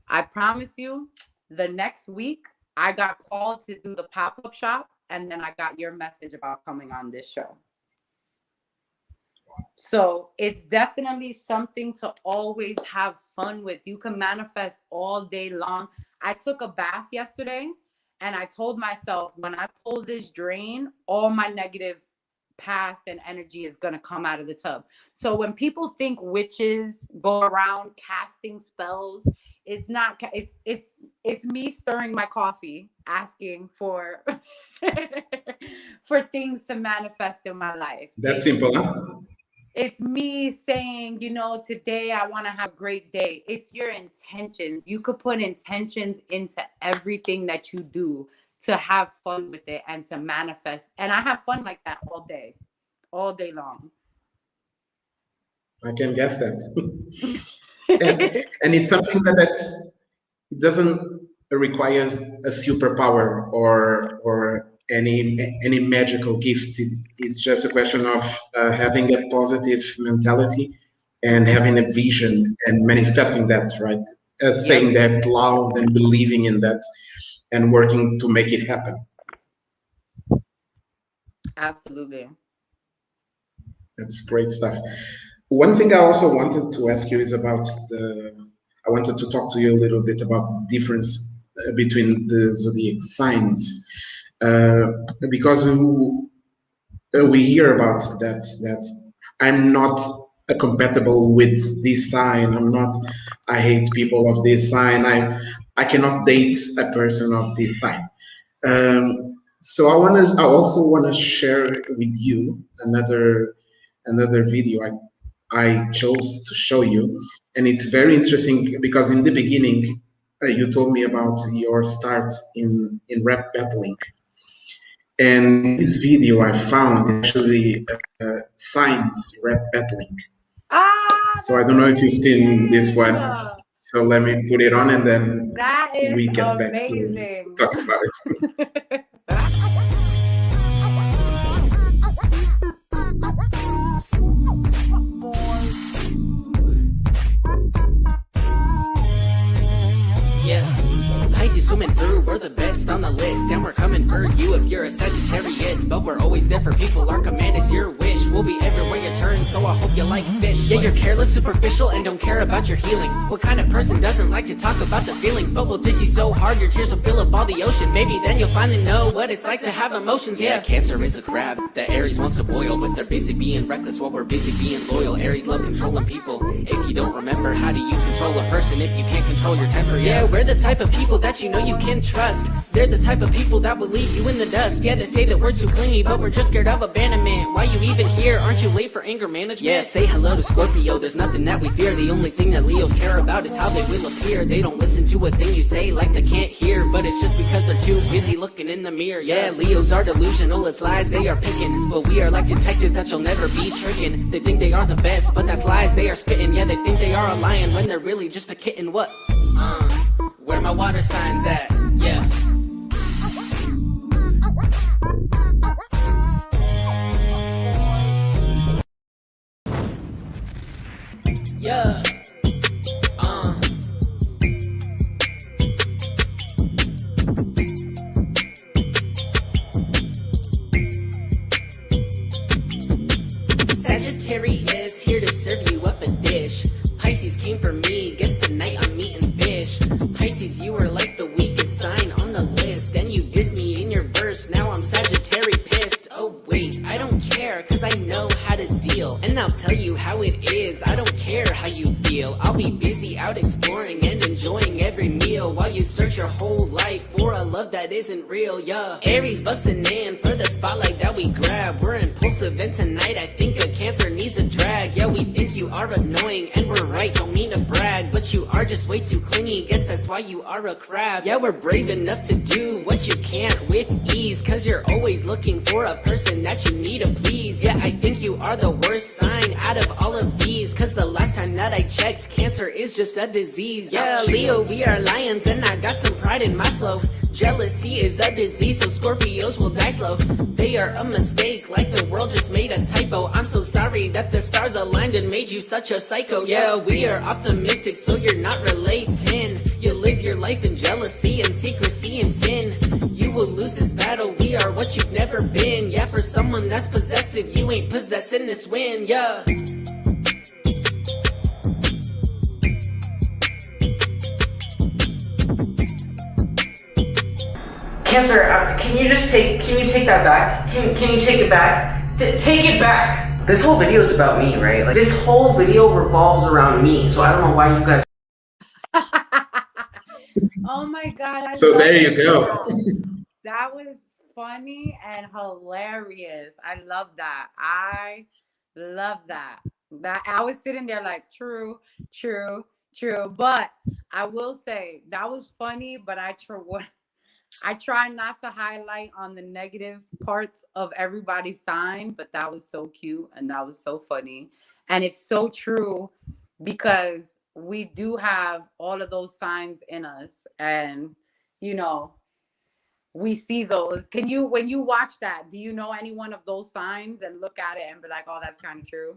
I promise you, the next week, I got called to do the pop-up shop, and then I got your message about coming on this show. So it's definitely something to always have fun with. You can manifest all day long. I took a bath yesterday, and I told myself, when I pull this drain, all my negative past and energy is going to come out of the tub. So when people think witches go around casting spells, it's not, it's me stirring my coffee, asking for for things to manifest in my life. That's simple, huh? It's me saying, today I want to have a great day. It's your intentions. You could put intentions into everything that you do to have fun with it and to manifest. And I have fun like that all day long. I can guess that. and it's something that it doesn't require a superpower or any magical gift. It's just a question of having a positive mentality and having a vision and manifesting that, right? Saying that loud and believing in that and working to make it happen. Absolutely. That's great stuff. One thing I also wanted to ask you is about I wanted to talk to you a little bit about the difference between the zodiac signs, because we hear about that I'm not compatible with this sign. I hate people of this sign. I cannot date a person of this sign. So I also want to share with you another video I chose to show you, and it's very interesting because in the beginning you told me about your start in rap battling, and this video I found actually signs rap battling. So I don't know if you've seen this one. So let me put it on, and then that is we get amazing. back to talk about it. Yeah, Pisces swimming through, we're the best on the list. And we're coming for you if you're a Sagittarius. But we're always there for people, our command is your wish. We'll be everywhere you turn, so I hope you like fish. Yeah, you're careless, superficial, and don't care about your healing. What kind of person doesn't like to talk about the feelings? But we'll diss you so hard, your tears will fill up all the ocean. Maybe then you'll finally know what it's like to have emotions. Yeah, Cancer is a crab that Aries wants to boil, but they're busy being reckless while we're busy being loyal. Aries love controlling people. If you don't remember, how do you control a person if you can't control your temper? Yeah, we're the type of people that you know you can trust. They're the type of people that will leave you in the dust. Yeah, they say that we're too clingy, but we're just scared of abandonment. Why you even here? Aren't you late for anger management? Yeah, say hello to Scorpio, there's nothing that we fear. The only thing that Leos care about is how they will appear. They don't listen to a thing you say like they can't hear, but it's just because they're too busy looking in the mirror. Yeah, Leos are delusional, it's lies they are picking, but we are like detectives that you'll never be tricking. They think they are the best, but that's lies they are spitting. Yeah, they think they are a lion when they're really just a kitten. What? Where my water signs at? Yeah. Yeah. Sagittarius here to serve you up a dish. Pisces came for me, guess tonight I'm eating fish. Pisces, you are like the weakest sign on the list, and you diss me in your verse. Now I'm Sagittarius pissed. Oh wait, I don't care, cause I know how to deal, and I'll tell you how it is. I don't care how you feel. I'll be busy out exploring and enjoying every meal while you search your whole life for a love that isn't real. Yeah, Aries busting in for the spotlight that we grab. We're impulsive, and tonight I think a Cancer needs a drag. Yeah, we think you are annoying, and we're right, don't mean to brag, but you are just way too clingy. Guess that's why you are a crab. Yeah, we're brave enough to do what you can't with ease, cause you're always looking for a person that you need to please. Yeah, I think you are the worst sign out of all of these, cause the last time that I checked, Cancer is just a disease. Yeah, Leo, we are lions, and I got some pride in my flow. Jealousy is a disease, so Scorpios will die slow. They are a mistake, like the world just made a typo. I'm so sorry that the stars aligned and made you such a psycho. Yeah, we are optimistic, so you're not relating. You live your life in jealousy and secrecy and sin. You will lose this battle, we are what you've never been. Yeah, for someone that's possessive, you ain't possessing this win. Yeah. Cancer, can you take that back? Can you take it back? Take it back! This whole video is about me, right? Like, this whole video revolves around me, so I don't know why you guys... Oh my God. So there you go. That was funny and hilarious. I love that. I love that. That I was sitting there like, true, true, true. But I will say that was funny, but I try not to highlight on the negative parts of everybody's sign, but that was so cute and that was so funny. And it's so true because we do have all of those signs in us, and you know, we see those. When you watch that, do you know any one of those signs and look at it and be like, oh, that's kind of true?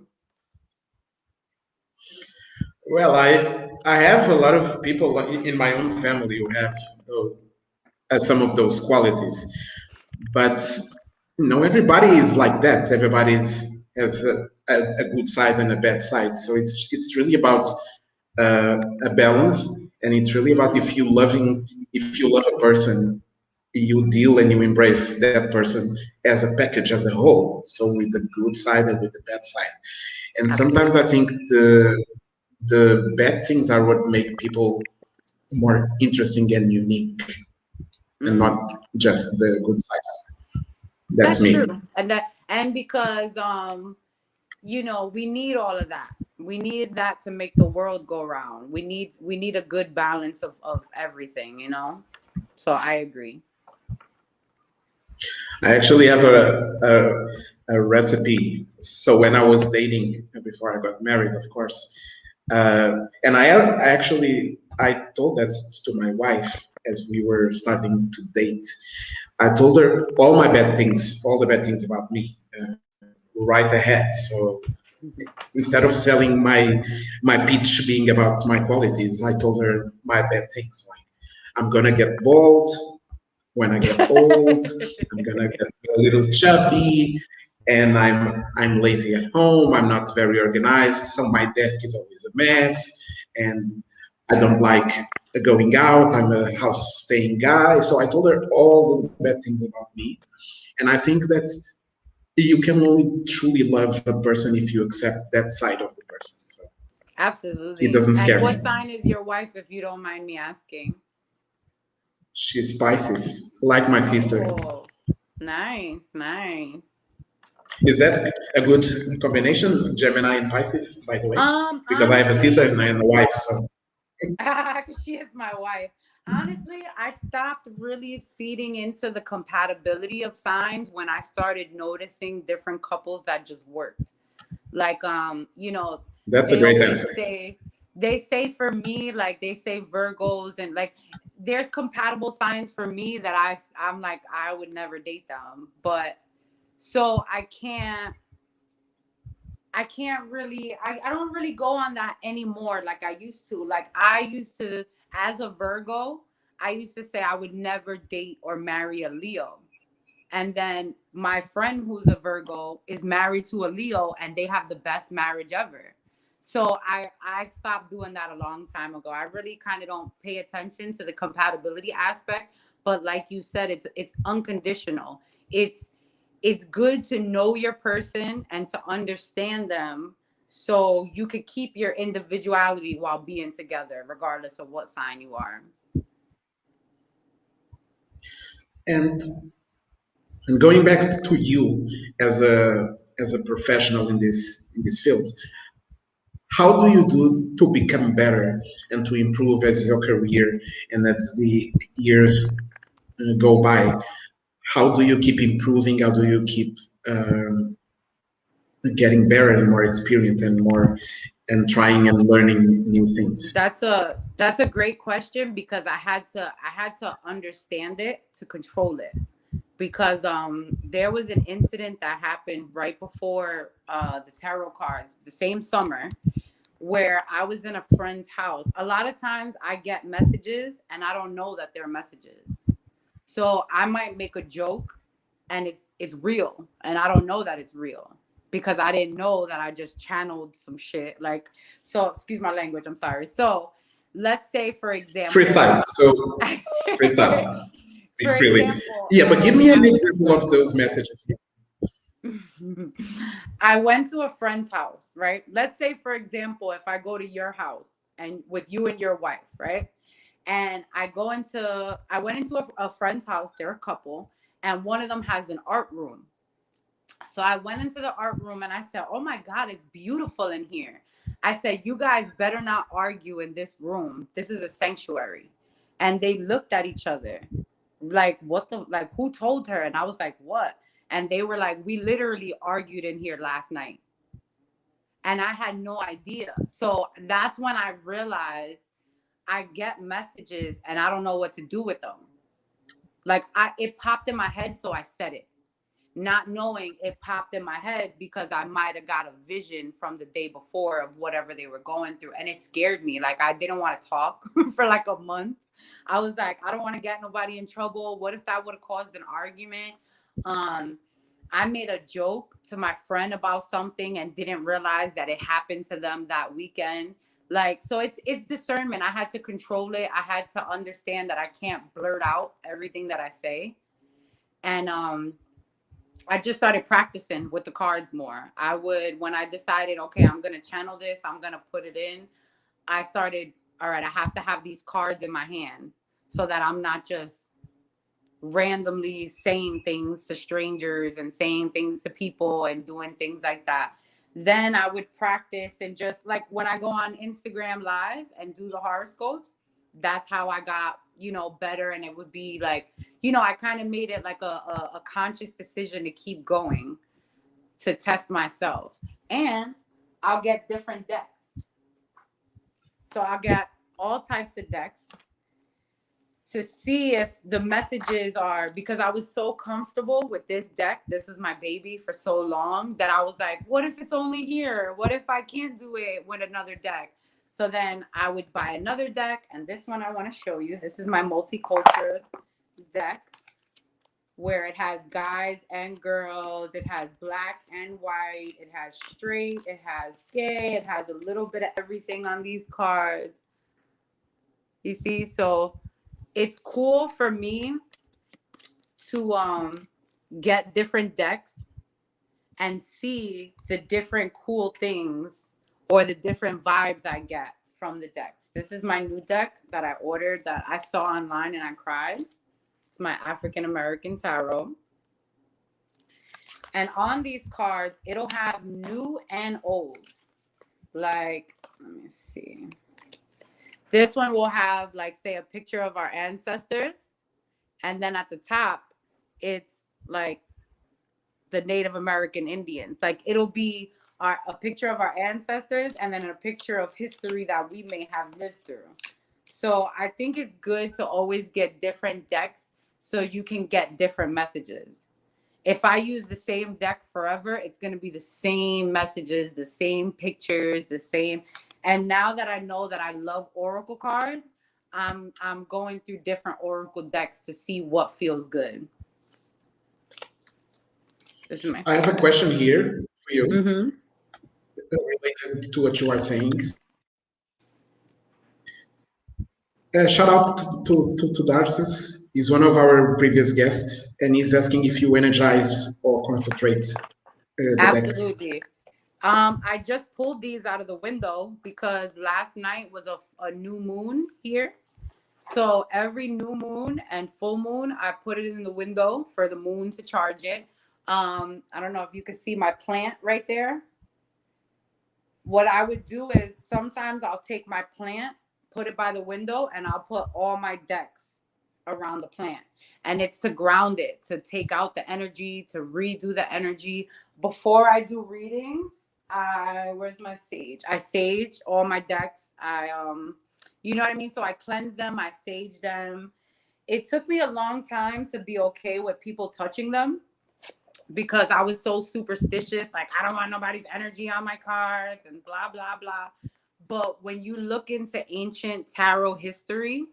Well, I have a lot of people in my own family who have some of those qualities, but everybody is like that. Everybody has a good side and a bad side. So it's really about a balance, and it's really about if you love a person, you deal and you embrace that person as a package, as a whole. So with the good side and with the bad side. And sometimes I think the bad things are what make people more interesting and unique, and not just the good side. That's me. True. And because we need all of that. We need that to make the world go round. We need a good balance of everything, So I agree. I actually have a recipe. So when I was dating, before I got married, of course, and I told that to my wife as we were starting to date. I told her all the bad things about me, right ahead. So instead of selling my pitch being about my qualities, I told her my bad things. Like, I'm gonna get bald. when I get old, I'm gonna get a little chubby, and I'm lazy at home. I'm not very organized, so my desk is always a mess, and I don't like going out. I'm a house staying guy. So I told her all the bad things about me, and I think that you can only truly love a person if you accept that side of the person. So it Absolutely. doesn't And scare me. what sign is your wife, if you don't mind me asking? She's Pisces, like my sister. Oh, nice, nice. Is that a good combination, Gemini and Pisces, by the way? Because I have a sister Honestly, and a wife, so she is my wife. Honestly, I stopped really feeding into the compatibility of signs when I started noticing different couples that just worked. Like, that's a they great always answer. say, they say for me, like they say Virgos and like there's compatible signs for me that I'm like, I would never date them. But so I can't really I don't really go on that anymore like I used to. Like I used to, as a Virgo, I used to say I would never date or marry a Leo. And then my friend who's a Virgo is married to a Leo and they have the best marriage ever. So I stopped doing that a long time ago. I really kind of don't pay attention to the compatibility aspect, but like you said, it's unconditional. It's good to know your person and to understand them so you could keep your individuality while being together regardless of what sign you are. And and going back to you as a professional in this field, how do you do to become better and to improve as your career and as the years go by? How do you keep improving? How do you keep um, getting better and more experienced and more and trying and learning new things? That's a great question because I had to understand it to control it. Because there was an incident that happened right before the tarot cards the same summer where I was in a friend's house. A lot of times I get messages and I don't know that they're messages. So I might make a joke and it's real and I don't know that it's real because I didn't know that I just channeled some shit. Like, so excuse my language, I'm sorry. So let's say for example, Freestyle. So freestyle. Speak for freely. example, Yeah, but give me an example of those messages. I went to a friend's house, right? Let's say, for example, if I go to your house and with you and your wife, right? And I went into a friend's house, they're a couple, and one of them has an art room. So I went into the art room and I said, oh my God, it's beautiful in here. I said, you guys better not argue in this room. This is a sanctuary. And they looked at each other like, what the, like, who told her? And I was like, what? And they were like, we literally argued in here last night. And I had no idea. So that's when I realized I get messages and I don't know what to do with them. Like it popped in my head, so I said it, not knowing it popped in my head because I might have got a vision from the day before of whatever they were going through. And it scared me. Like I didn't want to talk for like a month. I was like, I don't want to get nobody in trouble. What if that would have caused an argument? Um, I made a joke to my friend about something and didn't realize that it happened to them that weekend. Like, so it's discernment. I had to control it. I had to understand that I can't blurt out everything that I say. And I just started practicing with the cards more. I would, when I decided, okay, I'm going to channel this, I'm going to put it in, I started, all right, I have to have these cards in my hand so that I'm not just randomly saying things to strangers and saying things to people and doing things like that. Then I would practice and just like when I go on Instagram live and do the horoscopes, that's how I got, better. And it would be like, I kind of made it like a conscious decision to keep going to test myself. And I'll get different decks. So I'll get all types of decks to see if the messages are, because I was so comfortable with this deck. This is my baby for so long that I was like, what if it's only here? What if I can't do it with another deck? So then I would buy another deck. And this one I want to show you. This is my multicultural deck. where it has guys and girls, it has black and white, it has straight, it has gay, it has a little bit of everything on these cards. You see, so it's cool for me to get different decks and see the different cool things or the different vibes I get from the decks. This is my new deck that I ordered that I saw online and I cried. It's my African American Tarot. And on these cards, it'll have new and old. Like, let me see. This one will have, like, say, a picture of our ancestors. And then at the top, it's like the Native American Indians. Like, it'll be a picture of our ancestors and then a picture of history that we may have lived through. So I think it's good to always get different decks so you can get different messages. If I use the same deck forever, it's going to be the same messages, the same pictures, the same. And now that I know that I love oracle cards, I'm going through different oracle decks to see what feels good. This is my I have a question here for you, Mm-hmm. related to what you are saying. Shout out to Dutchess. He's one of our previous guests, and he's asking if you energize or concentrate the decks. Absolutely. I just pulled these out of the window because last night was a new moon here. So every new moon and full moon, I put it in the window for the moon to charge it. I don't know if you can see my plant right there. What I would do is sometimes I'll take my plant, put it by the window, and I'll put all my decks around the plant. And it's to ground it, to take out the energy, to redo the energy. Before I do readings, where's my sage? I sage all my decks. You know what I mean? So I cleanse them, I sage them. It took me a long time to be okay with people touching them because I was so superstitious. Like, I don't want nobody's energy on my cards and blah, blah, blah. But when you look into ancient tarot history,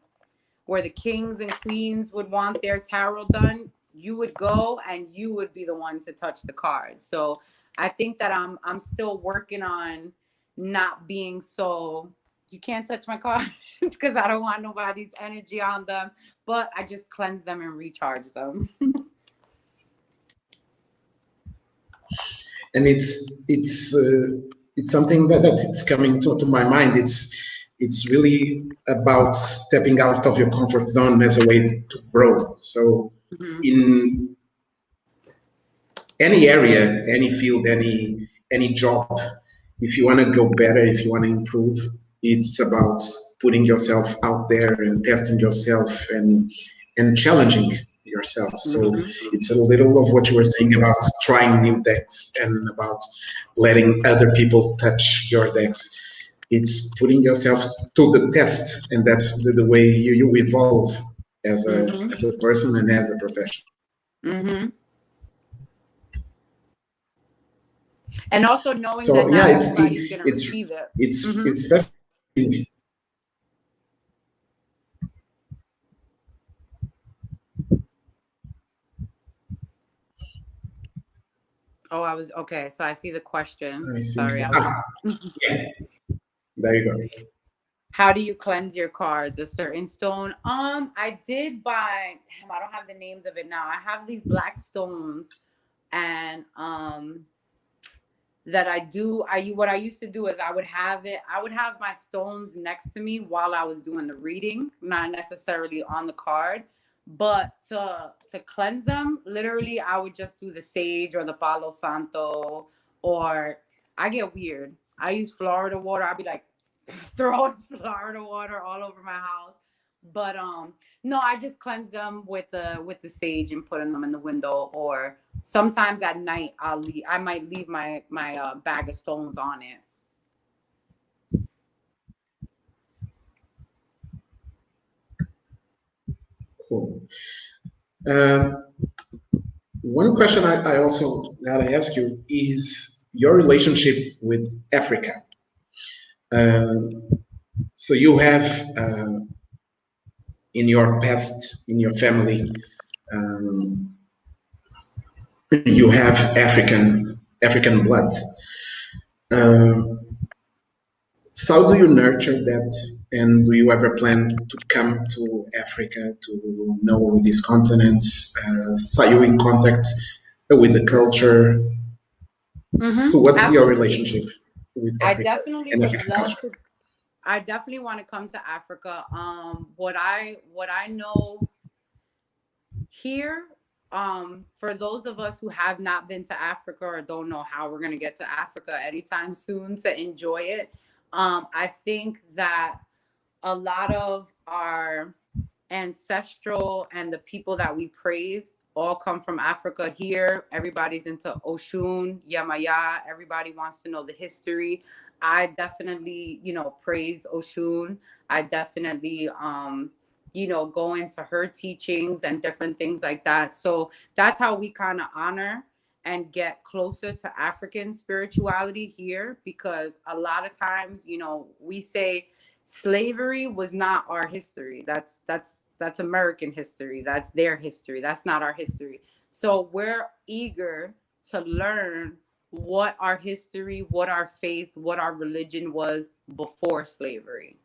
where the kings and queens would want their tarot done, you would go and you would be the one to touch the cards. So I think that I'm still working on not being so, you can't touch my cards because I don't want nobody's energy on them, but I just cleanse them and recharge them. And it's something that it's coming to my mind. It's really about stepping out of your comfort zone as a way to grow. So Mm-hmm. in any area, any field, any job, if you want to go better, if you want to improve, it's about putting yourself out there and testing yourself and challenging yourself. So Mm-hmm. it's a little of what you were saying about trying new decks and about letting other people touch your decks. It's putting yourself to the test, and that's the way you evolve as Mm-hmm. a person and as a professional. Mm-hmm. And also knowing So that yeah, not everybody's going to receive it. Mm-hmm. it's fascinating. Oh, I was okay. So I see the question. I see. Sorry. Yeah, there you go. How do you cleanse your cards? A certain stone? I did buy. Damn, I don't have the names of it now. I have these black stones, and that I do. What I used to do is I would have my stones next to me while I was doing the reading, not necessarily on the card. But to cleanse them, literally, I would just do the sage or the Palo Santo, or I get weird. I use Florida water. I'd be like throwing Florida water all over my house. But no, I just cleanse them with the sage and putting them in the window. Or sometimes at night I might leave my bag of stones on it. Cool. One question I also gotta ask you is your relationship with Africa. So you have in your past, in your family, you have African blood. Uh, so how do you nurture that? And do you ever plan to come to Africa to know these continents? So you in contact with the culture? Mm-hmm. So what's your Absolutely. relationship with I Africa definitely and would African love culture? to. I definitely want to come to Africa. What I know here, for those of us who have not been to Africa or don't know how we're gonna get to Africa anytime soon to enjoy it, I think that a lot of our ancestral and the people that we praise all come from Africa. Here everybody's into Oshun, Yamaya, everybody wants to know the history. I definitely, praise Oshun. I definitely, go into her teachings and different things like that. So that's how we kind of honor and get closer to African spirituality here, because a lot of times, we say slavery was not our history. That's American history. That's their history. That's not our history. So we're eager to learn what our history, what our faith, what our religion was before slavery.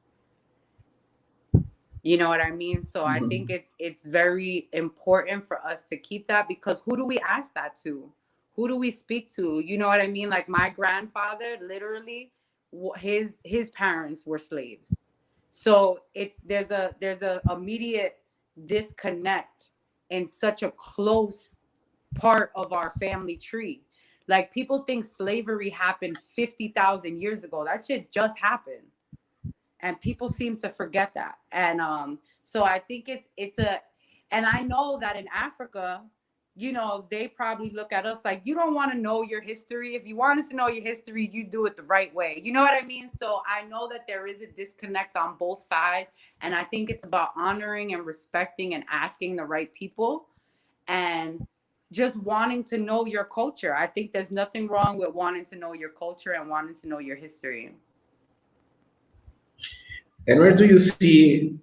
You know what I mean? So I think Mhm. it's very important for us to keep that, because who do we ask that to? Who do we speak to? You know what I mean? Like my grandfather, literally, his parents were slaves. So there's a immediate disconnect in such a close part of our family tree. Like people think slavery happened 50,000 years ago. That shit just happened, and people seem to forget that. And so I think it's and I know that in Africa, they probably look at us like, you don't want to know your history. If you wanted to know your history, you do it the right way. You know what I mean? So I know that there is a disconnect on both sides, and I think it's about honoring and respecting and asking the right people, and just wanting to know your culture. I think there's nothing wrong with wanting to know your culture and wanting to know your history. And where do you see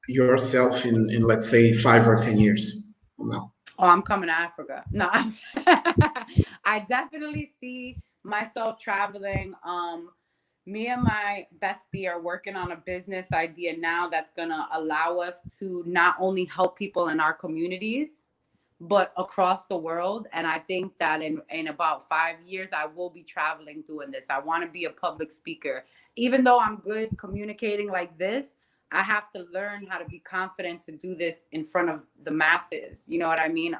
yourself in let's say 5 or 10 years from now? Oh, I'm coming to Africa. No, I definitely see myself traveling. Me and my bestie are working on a business idea now that's gonna allow us to not only help people in our communities, but across the world. And I think that in about 5 years, I will be traveling doing this. I want to be a public speaker. Even though I'm good communicating like this, I have to learn how to be confident to do this in front of the masses. You know what I mean?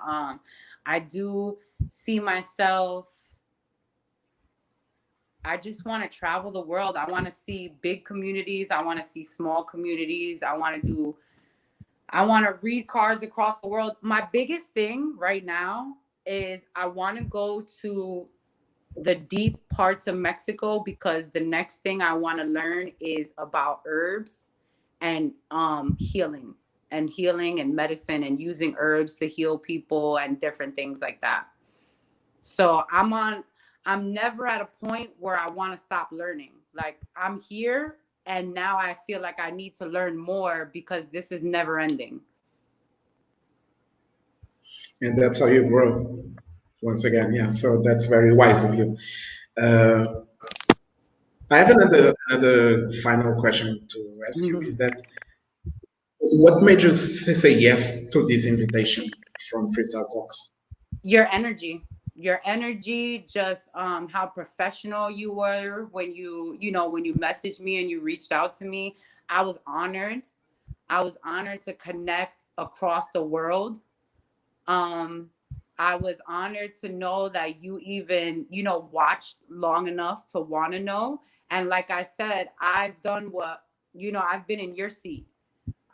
I do see myself. I just want to travel the world. I want to see big communities. I want to see small communities. I want to read cards across the world. My biggest thing right now is I want to go to the deep parts of Mexico, because the next thing I want to learn is about herbs and healing and medicine, and using herbs to heal people and different things like that. So I'm never at a point where I want to stop learning. Like I'm here, and now I feel like I need to learn more, because this is never ending. And that's how you grow. Once again, yeah. So that's very wise of you. Uh, I have another final question to ask you. Is that what made you say yes to this invitation from Freestyle Talks? Your energy, just how professional you were when you messaged me and you reached out to me. I was honored. I was honored to connect across the world. um I was honored to know that you even watched long enough to want to know. And like I said, I've been in your seat.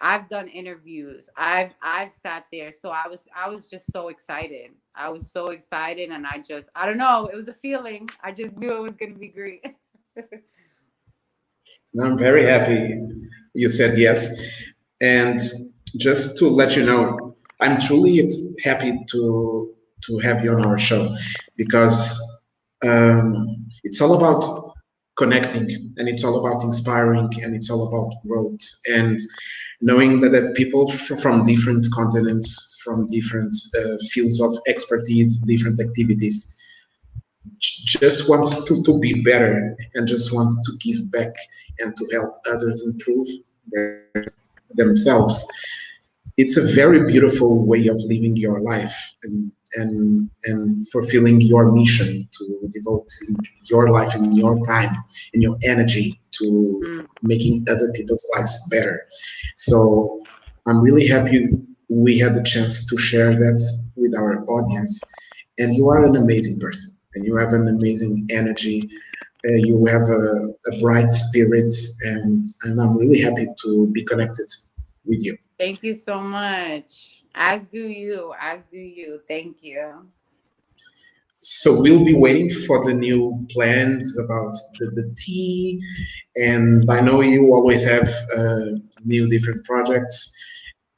I've done interviews. I've sat there. So I was just so excited. I was so excited, and I don't know, it was a feeling. I just knew it was going to be great. I'm very happy you said yes. And just to let you know, I'm truly happy to have you on our show because it's all about connecting and it's all about inspiring and it's all about growth and knowing that people from different continents, from different fields of expertise, different activities, just want to be better and just want to give back and to help others improve themselves. It's a very beautiful way of living your life and fulfilling your mission to devote your life and your time and your energy to Mm. making other people's lives better. So I'm really happy we had the chance to share that with our audience. And you are an amazing person, and you have an amazing energy. You have a bright spirit, and I'm really happy to be connected with you. Thank you so much. As do you. As do you. Thank you. So we'll be waiting for the new plans about the tea, and I know you always have new different projects.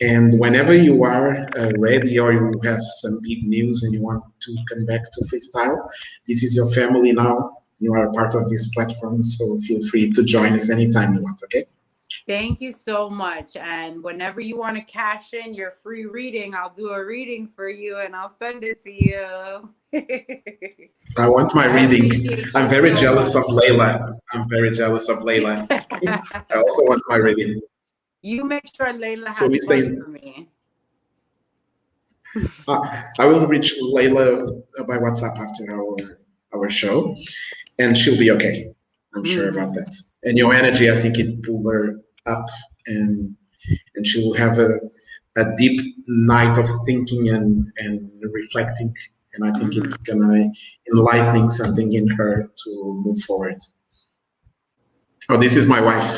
And whenever you are ready or you have some big news and you want to come back to freestyle, this is your family now. You are a part of this platform, so feel free to join us anytime you want, okay? Thank you so much. And whenever you want to cash in your free reading, I'll do a reading for you and I'll send it to you. I want my I reading. appreciate I'm you very so jealous of much. Layla. I'm very jealous of Layla. I also want my reading. You make sure Layla So has we stay. fun for me. I will reach Layla by WhatsApp after our show, and she'll be okay. I'm sure about Mhm. that. And your energy, I think it pulled her up, and and she will have a deep night of thinking and reflecting. And I think Mhm. it's gonna enlightening something in her to move forward. Oh, this is my wife.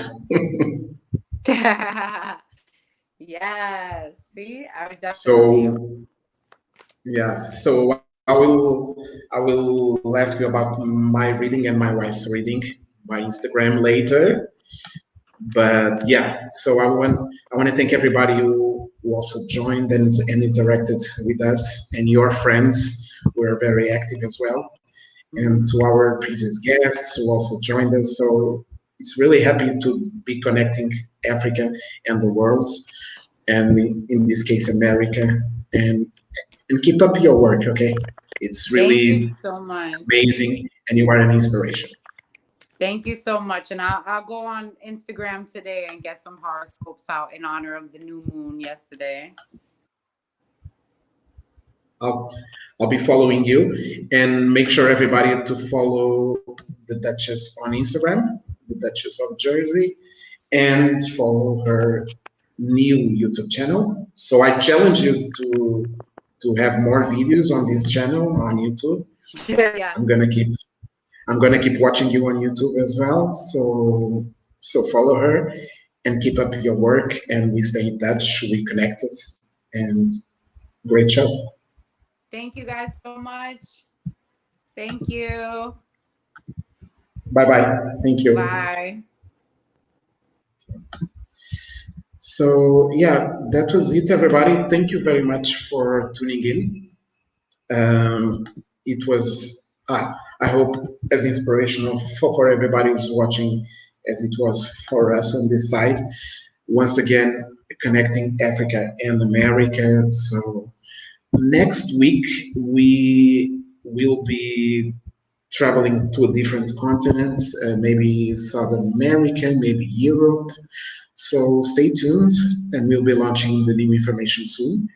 Yes. See, I would definitely. So yeah, so I will ask you about my reading and my wife's reading by Instagram later. But yeah, so I want to thank everybody who also joined and interacted with us, and your friends were very active as well, and Mhm. to our previous guests who also joined us. So it's really happy to be connecting Africa and the world, and in this case America, and and keep up your work, okay? It's Thank you really so much. amazing, and you are an inspiration. Thank you so much. And I'll go on Instagram today and get some horoscopes out in honor of the new moon yesterday. I'll I'll be following you, and make sure everybody to follow the Duchess on Instagram, the Duchess of Jersey, and follow her new YouTube channel. So I challenge you to have more videos on this channel on YouTube. I'm Yes. gonna keep I'm gonna keep watching you on YouTube as well. So follow her and keep up your work, and we stay in touch. We connected, and great show. Thank you guys so much. Thank you. Bye bye. Thank you. Bye. So yeah, that was it, everybody. Thank you very much for tuning in. It was, I hope, as inspirational for everybody who's watching as it was for us on this side. Once again, connecting Africa and America. So next week we will be traveling to a different continent, maybe South America, maybe Europe. So stay tuned, and we'll be launching the new information soon.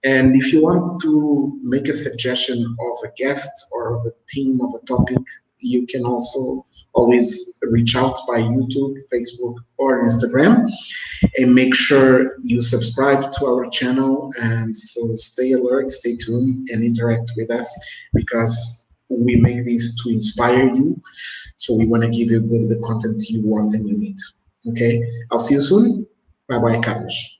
And if you want to make a suggestion of a guest or of a theme of a topic, you can also always reach out by YouTube, Facebook, or Instagram. And make sure you subscribe to our channel. And so stay alert, stay tuned, and interact with us, because we make this to inspire you. So we want to give you the content you want and you need. Okay, I'll see you soon. Bye bye, Carlos.